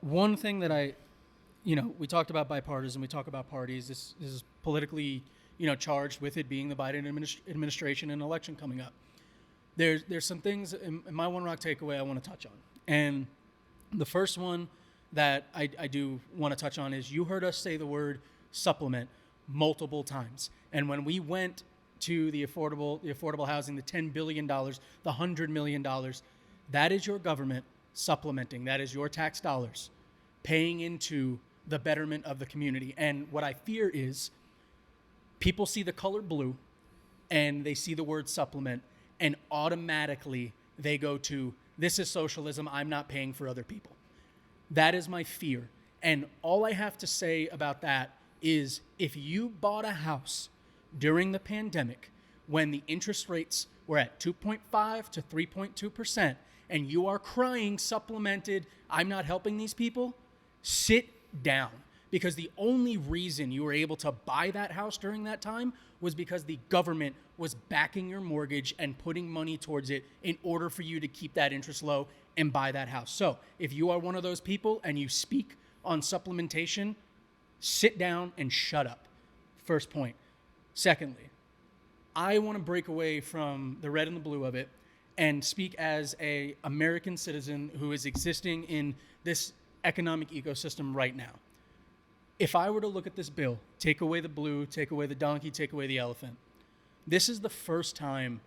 one thing that we talked about bipartisan, we talk about parties. This is politically, charged with it being the Biden administration and election coming up. There's some things in my One Rock takeaway I want to touch on. And the first one that I do want to touch on is, you heard us say the word supplement multiple times. And when we went to the affordable housing, the $10 billion, the $100 million, that is your government supplementing. That is your tax dollars paying into the betterment of the community. And what I fear is people see the color blue and they see the word supplement, and automatically they go to, this is socialism, I'm not paying for other people. That is my fear. And all I have to say about that is, if you bought a house during the pandemic when the interest rates were at 2.5 to 3.2%, and you are crying supplemented, I'm not helping these people, sit down. Because the only reason you were able to buy that house during that time was because the government was backing your mortgage and putting money towards it in order for you to keep that interest low and buy that house. So if you are one of those people and you speak on supplementation, sit down and shut up. First point. Secondly, I want to break away from the red and the blue of it and speak as an American citizen who is existing in this economic ecosystem right now. If I were to look at this bill, take away the blue, take away the donkey, take away the elephant, this is the first time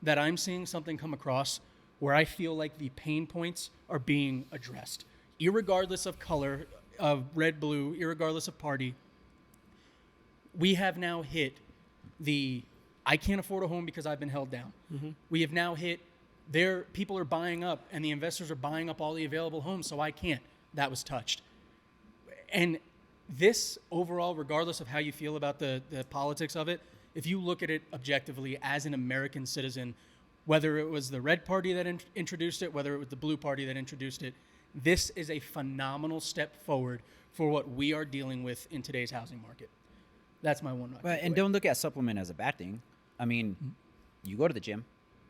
that I'm seeing something come across where I feel like the pain points are being addressed. Irregardless of color, of red, blue, irregardless of party, we have now hit the, I can't afford a home because I've been held down. We have now hit, people are buying up and the investors are buying up all the available homes, so I can't. That was touched. And this overall, regardless of how you feel about the politics of it, if you look at it objectively as an American citizen, whether it was the red party that introduced it, whether it was the blue party that introduced it, this is a phenomenal step forward for what we are dealing with in today's housing market. That's my one. Well, and don't look at supplement as a bad thing. I mean, you go to the gym,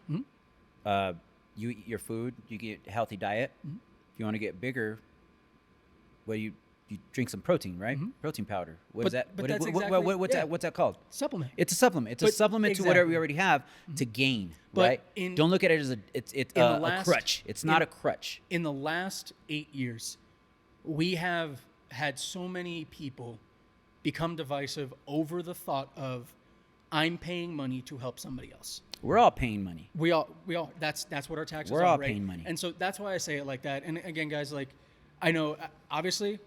you eat your food, you get a healthy diet. If you want to get bigger, well, you drink some protein, right? Protein powder. What's that called? Supplement. It's a supplement. It's a supplement to whatever we already have to gain, right? Don't look at it as a crutch. It's not a crutch. In the last 8 years, we have had so many people become divisive over the thought of, I'm paying money to help somebody else. We're all paying money. We all. That's what our taxes are. We're all right? paying money. And so that's why I say it like that. And again, guys, like, I know, obviously,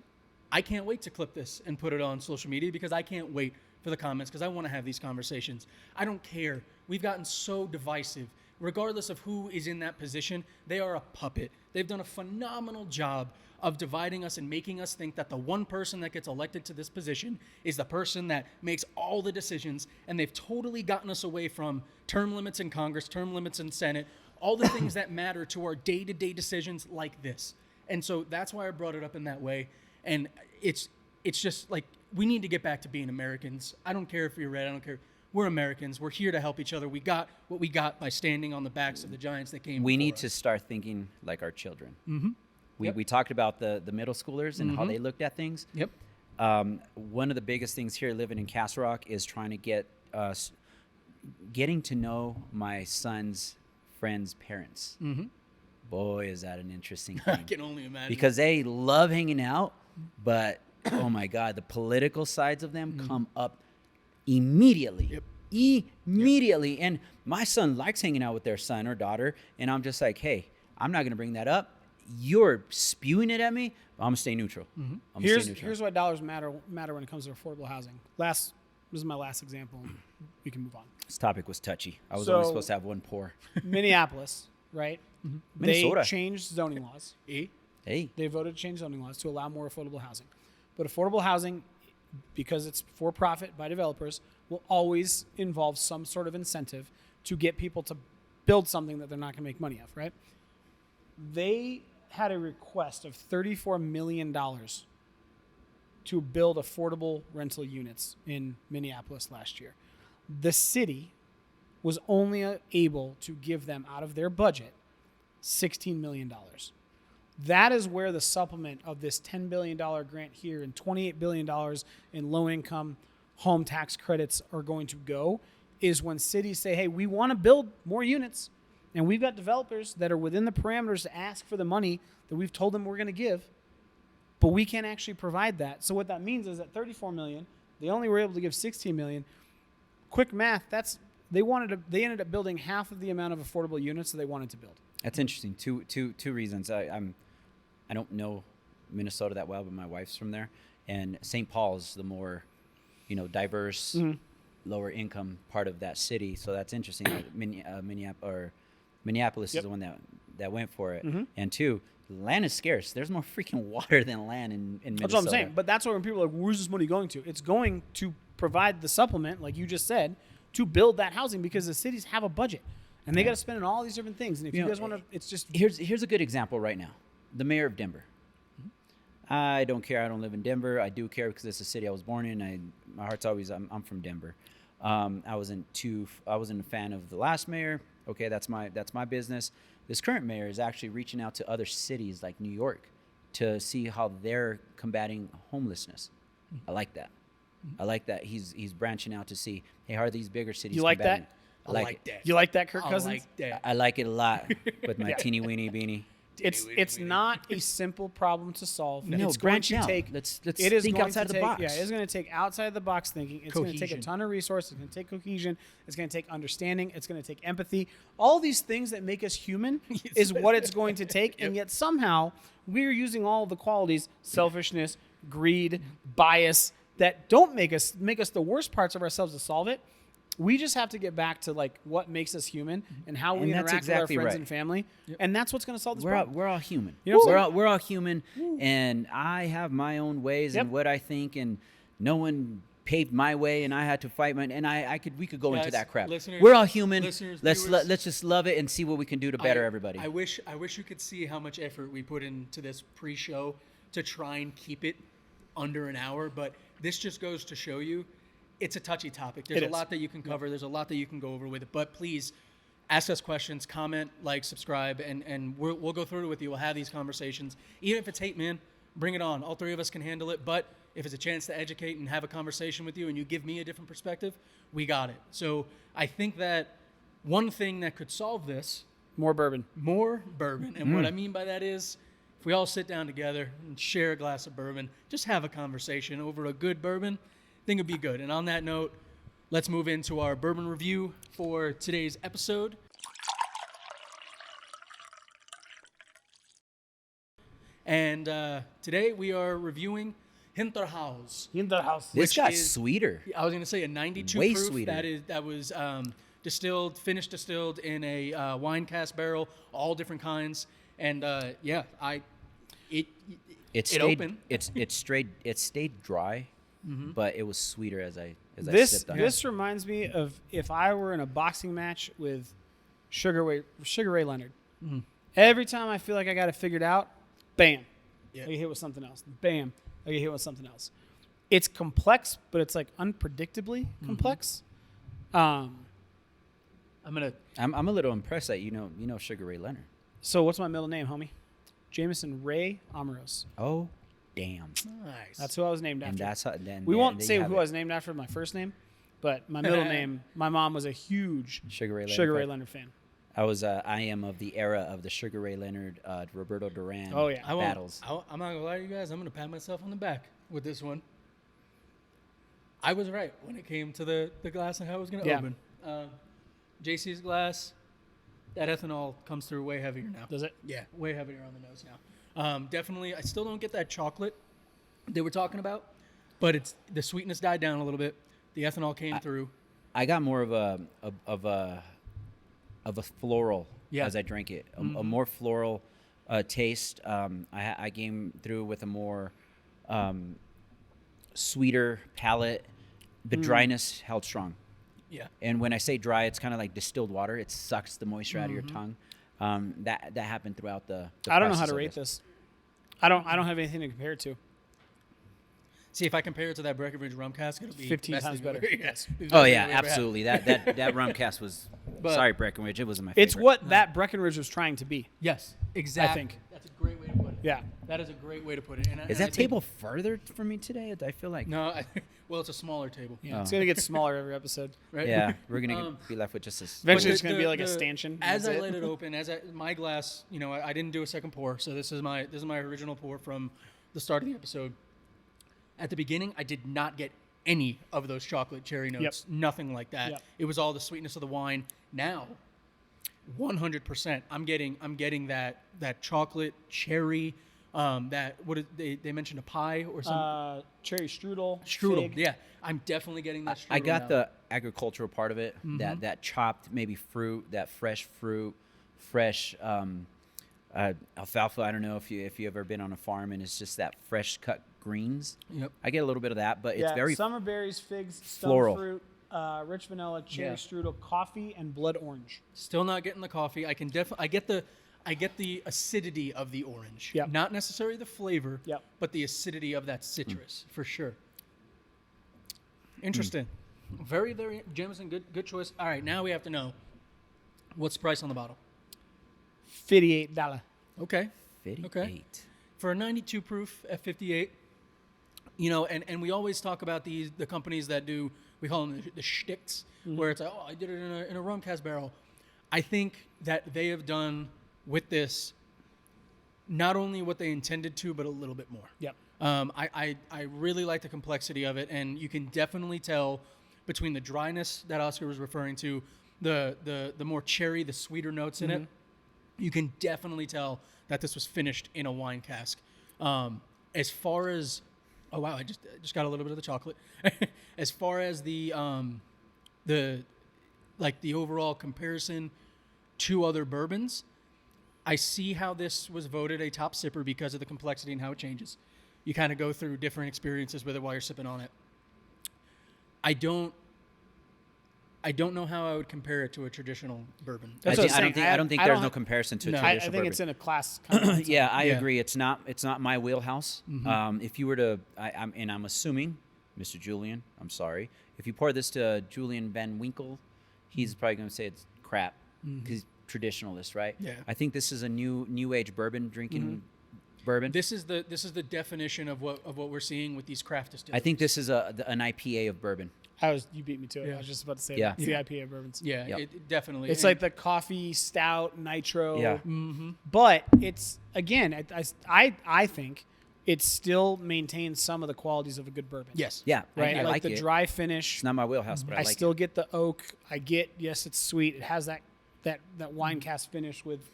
I can't wait to clip this and put it on social media because I can't wait for the comments because I want to have these conversations. I don't care. We've gotten so divisive. Regardless of who is in that position, they are a puppet. They've done a phenomenal job of dividing us and making us think that the one person that gets elected to this position is the person that makes all the decisions, and they've totally gotten us away from term limits in Congress, term limits in Senate, all the things that matter to our day-to-day decisions like this. And so that's why I brought it up in that way. And it's just like, we need to get back to being Americans. I don't care if you're red. I don't care. We're Americans. We're here to help each other. We got what we got by standing on the backs of the giants that came We before need us. to start thinking like our children. Mm-hmm. We talked about the middle schoolers and how Mm-hmm. they looked at things. Yep. One of the biggest things here living in Castle Rock is trying to get us getting to know my son's friends' parents. Mm-hmm. Boy, is that an interesting I thing. can only imagine. Because they love hanging out, but oh my God, the political sides of them come up immediately. Yep. Immediately. And my son likes hanging out with their son or daughter, and I'm just like, hey, I'm not going to bring that up. You're spewing it at me. I'm going to stay neutral. Mm-hmm. I'm gonna stay neutral. Here's why dollars matter when it comes to affordable housing. This is my last example. We can move on. This topic was touchy. I was So- only supposed to have one pour. Minneapolis, right? Minnesota. They changed zoning laws. Hey, They voted to change zoning laws to allow more affordable housing. But affordable housing, because it's for profit by developers, will always involve some sort of incentive to get people to build something that they're not going to make money off, right? They had a request of $34 million to build affordable rental units in Minneapolis last year. The city was only able to give them out of their budget $16 million. That is where the supplement of this $10 billion grant here and $28 billion in low-income home tax credits are going to go, is when cities say, hey, we want to build more units, and we've got developers that are within the parameters to ask for the money that we've told them we're going to give, but we can't actually provide that. So what that means is that $34 million, they only were able to give $16 million. Quick math, they ended up building half of the amount of affordable units that they wanted to build. that's interesting. Two reasons. I don't know Minnesota that well, but my wife's from there, and St. Paul's the more, diverse, lower income part of that city. So that's interesting. Minneapolis is the one that went for it. And two, land is scarce. There's more freaking water than land in Minnesota. That's what I'm saying. But that's why when people are like, where's this money going to? It's going to provide the supplement, like you just said, to build that housing because the cities have a budget. And they got to spend on all these different things. And if you guys want to, it's just... Here's a good example right now. The mayor of Denver. I don't care. I don't live in Denver. I do care because it's a city I was born in. My heart's always, I'm from Denver. I wasn't a fan of the last mayor. Okay, that's my business. This current mayor is actually reaching out to other cities like New York to see how they're combating homelessness. I like that. I like that he's branching out to see, hey, how are these bigger cities You like combating that? I like it. You like that, Kirk Cousins? like that. I like it a lot with my teeny weeny beanie. It's not a simple problem to solve. No, it's going branch to out. take. Let's it is think going outside to the take, box. Yeah, it's going to take outside the box thinking. It's going to take a Cohesion. ton of resources. It's going to take cohesion. It's going to take understanding. It's going to take empathy. All these things that make us human is what it's going to take. And yet somehow we're using all the qualities: selfishness, greed, bias, that don't make us the worst parts of ourselves to solve it. We just have to get back to like what makes us human and how we And that's interact exactly with our friends right. and family, and that's what's going to solve this We're problem. all human. You know what I'm saying? We're all human, and I have my own ways Yep. and what I think, and no one paved my way, and I had to fight my. And we could go into Guys, that crap. listeners- We're all human. listeners, Let's viewers, let's just love it and see what we can do to better everybody. I wish you could see how much effort we put into this pre-show to try and keep it under an hour, but this just goes to show you it's a touchy topic. There's It a is. lot that you can cover. There's a lot that you can go over with it, but please ask us questions, comment, like, subscribe, and we'll go through it with you. We'll have these conversations. Even if it's hate, man, bring it on. All three of us can handle it, but if it's a chance to educate and have a conversation with you and you give me a different perspective, we got it. So I think that one thing that could solve this, More bourbon. more bourbon. And what I mean by that is if we all sit down together and share a glass of bourbon, just have a conversation over a good bourbon, I think it'd be good. And on that note, let's move into our bourbon review for today's episode. And today we are reviewing Hinterhaus. Hinterhaus. This Which got is- sweeter. I was going to say a 92 Way proof sweeter. that was finished distilled in a wine cask barrel, all different kinds, and it Stayed, opened. It stayed dry, but it was sweeter as I sipped on it. This reminds me of if I were in a boxing match with Sugar Ray Leonard. Every time I feel like I got it figured out, bam, Yeah. I get hit with something else. Bam, I get hit with something else. It's complex, but it's like unpredictably complex. I'm gonna. I'm a little impressed that you know Sugar Ray Leonard. So what's my middle name, homie? Jameson Ray Amoros. Oh, damn! Nice. That's who I was named after. And that's how. Then We there- won't there say you who have I it. was named after my first name, but my middle name, my mom was a huge Sugar Ray Leonard. Sugar Ray fan. Leonard fan. I am of the era of the Sugar Ray Leonard, Roberto Duran. Oh, yeah. battles. I'm not gonna lie to you guys. I'm gonna pat myself on the back with this one. I was right when it came to the glass and how it was gonna Yeah. open. JC's glass, that ethanol comes through way heavier now. Does it? Yeah, way heavier on the nose now. Definitely, I still don't get that chocolate they were talking about, but it's the sweetness died down a little bit. The ethanol came through. I got more of a floral Yeah. as I drank it. A more floral taste. I came through with a more sweeter palate. The dryness held strong. Yeah, And when I say dry, it's kind of like distilled water. It sucks the moisture out of your tongue. That happened throughout the I don't know how process to of rate this. I don't have anything to compare it to. see if I compare it to that Breckenridge rum cask, it'll be 15 best times thing better. ever. Yes. Oh yeah, absolutely. That rum cast was. But- sorry, Breckenridge. It wasn't my favorite. It's what that Breckenridge was trying to be. Yes, exactly. think. That's a great way to put it. Yeah. That is a great way to put it. And Is I that think- table further from me today? I feel like. No, well, it's a smaller table. Yeah. It's gonna get smaller every episode. Right? Yeah, we're gonna Um, be left with just this. Eventually, But it's gonna be like a stanchion. As That's I it. let it open, my glass, I didn't do a second pour, so this is my original pour from the start of the episode. At the beginning, I did not get any of those chocolate cherry notes. Nothing like that. Yep. It was all the sweetness of the wine. Now, 100%, I'm getting that chocolate cherry. They mentioned a pie or something. Cherry strudel. Strudel. fig. Yeah, I'm definitely getting that strudel. I got now. the agricultural part of it. That chopped maybe fruit, that fresh fruit, fresh alfalfa. I don't know if you ever been on a farm and it's just that fresh cut greens. Yep. I get a little bit of that, but it's Yeah, very summer berries, figs, stone floral. fruit, rich vanilla, cherry Yeah. strudel, coffee, and blood orange. Still not getting the coffee. I get the acidity of the orange. Yep. Not necessarily the flavor. Yep. But the acidity of that citrus for sure. Interesting. Very, very Jameson. Good choice. All right, now we have to know what's the price on the bottle. $58. Okay. 58. For a 92 proof F58, and we always talk about the companies that do, we call them the shticks, where it's like, oh, I did it in a rum cask barrel. I think that they have done with this not only what they intended to, but a little bit more. Yep. I really like the complexity of it, and you can definitely tell between the dryness that Oscar was referring to, the more cherry, the sweeter notes in it. You can definitely tell that this was finished in a wine cask. As far as, oh wow, I just got a little bit of the chocolate. As far as the overall comparison to other bourbons, I see how this was voted a top sipper because of the complexity and how it changes. You kind of go through different experiences with it while you're sipping on it. I don't know how I would compare it to a traditional bourbon. That's I what I'm don't think saying. I don't think I there's don't- no comparison to a No. I traditional think bourbon. it's in a class. Kind of Yeah, I Yeah. agree. It's not my wheelhouse. If you were to, I'm assuming, Mr. Julian, I'm sorry, if you pour this to Julian Van Winkle, he's probably going to say it's crap because he's traditionalist, right? Yeah. I think this is a new age bourbon drinking bourbon. This is the definition of what we're seeing with these craft distilleries. I think this is an IPA of bourbon. You beat me to it. Yeah. I was just about to say Yeah. that. It's the IPA bourbons. Yeah, Yep. it definitely. It's and- like the coffee stout nitro. Yeah. But it's again, I think it still maintains some of the qualities of a good bourbon. yes. Yeah, Right. I like like the it. dry finish. It's not my wheelhouse, but I I like still it. get the oak. I get, yes, it's sweet. It has that wine cast finish with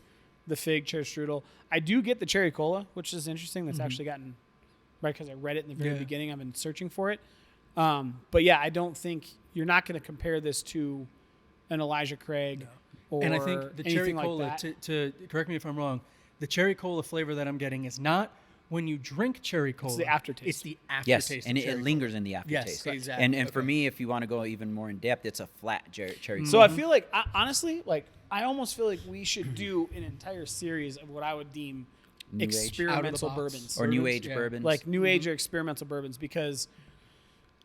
the fig cherry strudel. I do get the cherry cola, which is interesting. That's actually gotten right? Because I read it in the very Yeah. beginning. I've been searching for it. But yeah, I don't think you're not going to compare this to an Elijah Craig or And I think the cherry anything like cola, that. to correct me if I'm wrong, the cherry cola flavor that I'm getting is not when you drink cherry cola. the aftertaste. It's the Yes, aftertaste. and of cherry it lingers in the aftertaste. Yes, exactly. And for Okay. me, if you want to go even more in depth, it's a flat cherry. So I feel like, honestly, like I almost feel like we should do an entire series of what I would deem New age. experimental Out of the box. bourbons, or new bourbons, age yeah. bourbons. like new age or experimental bourbons, because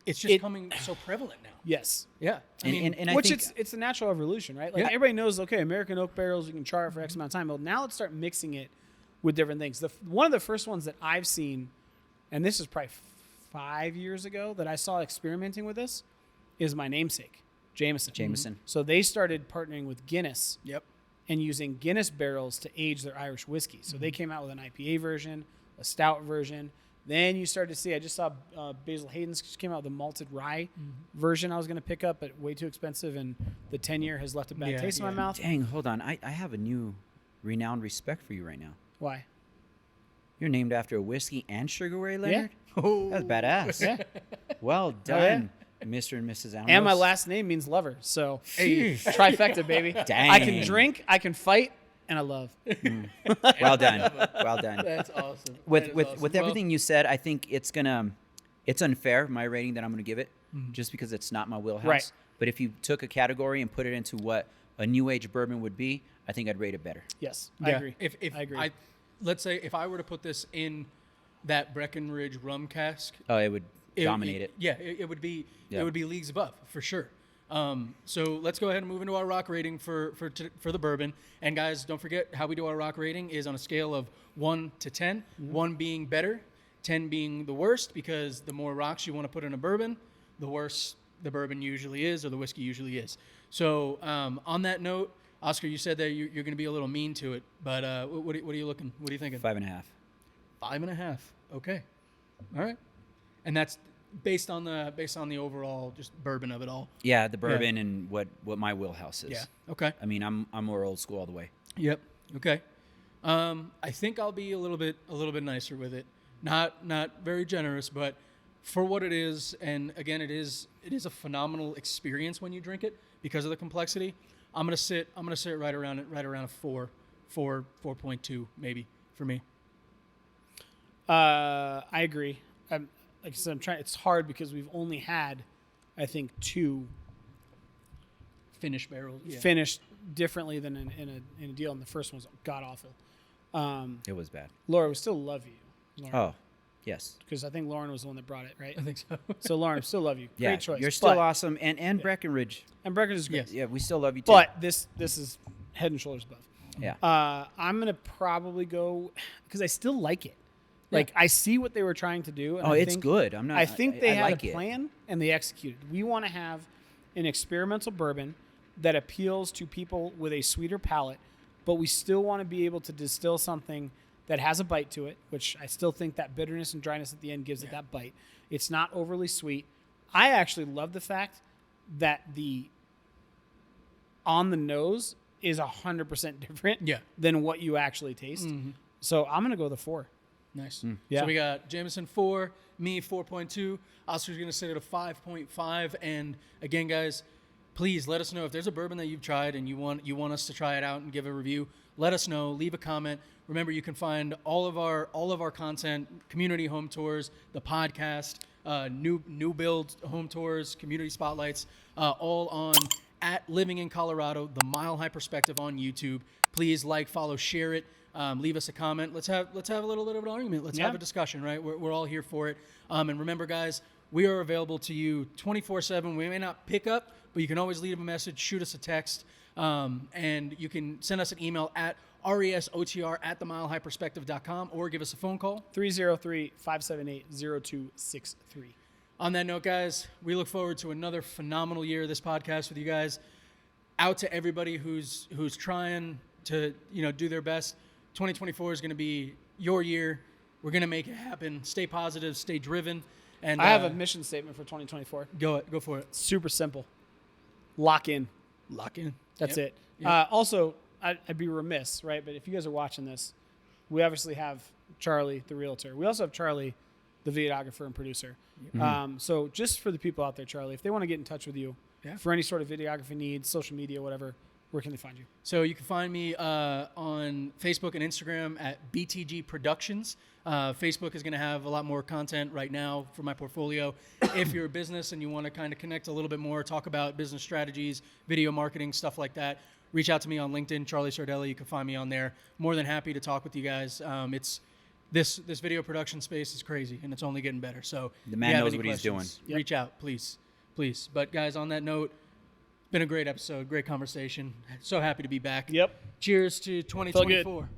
It's just it- coming so prevalent now. yes, Yeah. I mean, and I which think it's a natural evolution, right? Like Yeah. everybody knows, okay, American oak barrels, you can char it for X amount of time. Well, now let's start mixing it with different things. One of the first ones that I've seen, and this is probably 5 years ago that I saw experimenting with this, is my namesake, Jameson. Jameson. So they started partnering with Guinness yep. and using Guinness barrels to age their Irish whiskey. So they came out with an IPA version, a stout version. Then you started to see, I just saw Basil Hayden's just came out with a malted rye version I was going to pick up, but way too expensive, and the 10-year has left a bad Yeah, taste in yeah. my mouth. Dang, hold on. I have a new renowned respect for you right now. Why? You're named after a whiskey and Sugar Ray Leonard? Oh. That's badass. Yeah. Well done, Mr. and Mrs. Alamos. And my last name means lover. So Hey. trifecta, baby. Dang. I can drink, I can fight, and I love. Well done. Well done. That's awesome. With That is with awesome. with Well, everything you said, I think it's unfair, my rating that I'm gonna give it, just because it's not my wheelhouse. Right. But if you took a category and put it into what a new age bourbon would be, I think I'd rate it better. Yes, I yeah, agree. If I agree. let's say if I were to put this in that Breckenridge rum cask, Oh, it would dominate it. Yeah, it would be Yeah. it would be leagues above for sure. So let's go ahead and move into our rock rating for the bourbon. And guys, don't forget how we do our rock rating is on a scale of 1 to 10. 1 being better, 10 being the worst, because the more rocks you want to put in a bourbon, the worse the bourbon usually is, or the whiskey usually is. So on that note, Oscar, you said that you're going to be a little mean to it, but what are you looking? What are you thinking? 5.5. 5.5. Okay. All right. And that's based on the overall just bourbon of it all. Yeah, the bourbon and what my wheelhouse is. Yeah. Okay. I mean, I'm more old school all the way. Yep. Okay. I think I'll be a little bit nicer with it. Not very generous, but for what it is, and again, it is a phenomenal experience when you drink it because of the complexity. I'm gonna sit right around a 4.2 maybe for me. I agree. Like I said, I'm trying. It's hard because we've only had, I think, 2 Finished barrels. Yeah. finished differently than in a deal, and the first one was god awful. It was bad. Laura, we still love you. Lauren, Oh, yes. because I think Lauren was the one that brought it, right? I think so. So Lauren, still love you. Yeah, Great choice. you're still But- awesome. And Breckenridge. And Breckenridge is great. Yes. Yeah, we still love you too. But this is head and shoulders above. yeah. I'm gonna probably go because I still like it. Like I see what they were trying to do. And Oh, I it's think, good. I'm not. I think they I had like a it. plan and they executed. We want to have an experimental bourbon that appeals to people with a sweeter palate, but we still want to be able to distill something that has a bite to it, which I still think that bitterness and dryness at the end gives it that bite. It's not overly sweet. I actually love the fact that the on the nose is 100% different Yeah. than what you actually taste. So I'm going to go with a 4. Nice. Yeah. So we got Jameson 4, me 4.2. Oscar's going to sit at a 5.5. And again, guys, please let us know if there's a bourbon that you've tried and you want us to try it out and give a review. Let us know. Leave a comment. Remember, you can find all of our content, community home tours, the podcast, new build home tours, community spotlights, all on at Living in Colorado, the Mile High Perspective on YouTube. Please like, follow, share it. Leave us a comment. Let's have a little bit of an argument. Let's have a discussion, right? We're all here for it. And remember, guys, we are available to you 24/7. We may not pick up, but you can always leave a message, shoot us a text, and you can send us an email at resotr@themilehighperspective.com or give us a phone call. 303-578-0263. On that note, guys, we look forward to another phenomenal year of this podcast with you guys. Out to everybody who's trying to do their best. 2024 is going to be your year. We're going to make it happen. Stay positive, stay driven, and I have a mission statement for 2024. go for it. Super simple. Lock in. Lock in. That's Yep. it. Yep. Also, I'd be remiss, right? But if you guys are watching this, we obviously have Charlie, the realtor. We also have Charlie, the videographer and producer. Mm-hmm. So just for the people out there, Charlie, if they want to get in touch with you for any sort of videography needs, social media, whatever, where can they find you? So you can find me on Facebook and Instagram at BTG Productions. Facebook is going to have a lot more content right now for my portfolio. If you're a business and you want to kind of connect a little bit more, talk about business strategies, video marketing, stuff like that, reach out to me on LinkedIn, Charlie Sardelli. You can find me on there. More than happy to talk with you guys. It's this video production space is crazy, and it's only getting better. So The man if you have knows any what he's doing. questions, reach out, please. But guys, on that note, been a great episode, great conversation. So happy to be back. Yep. Cheers to 2024.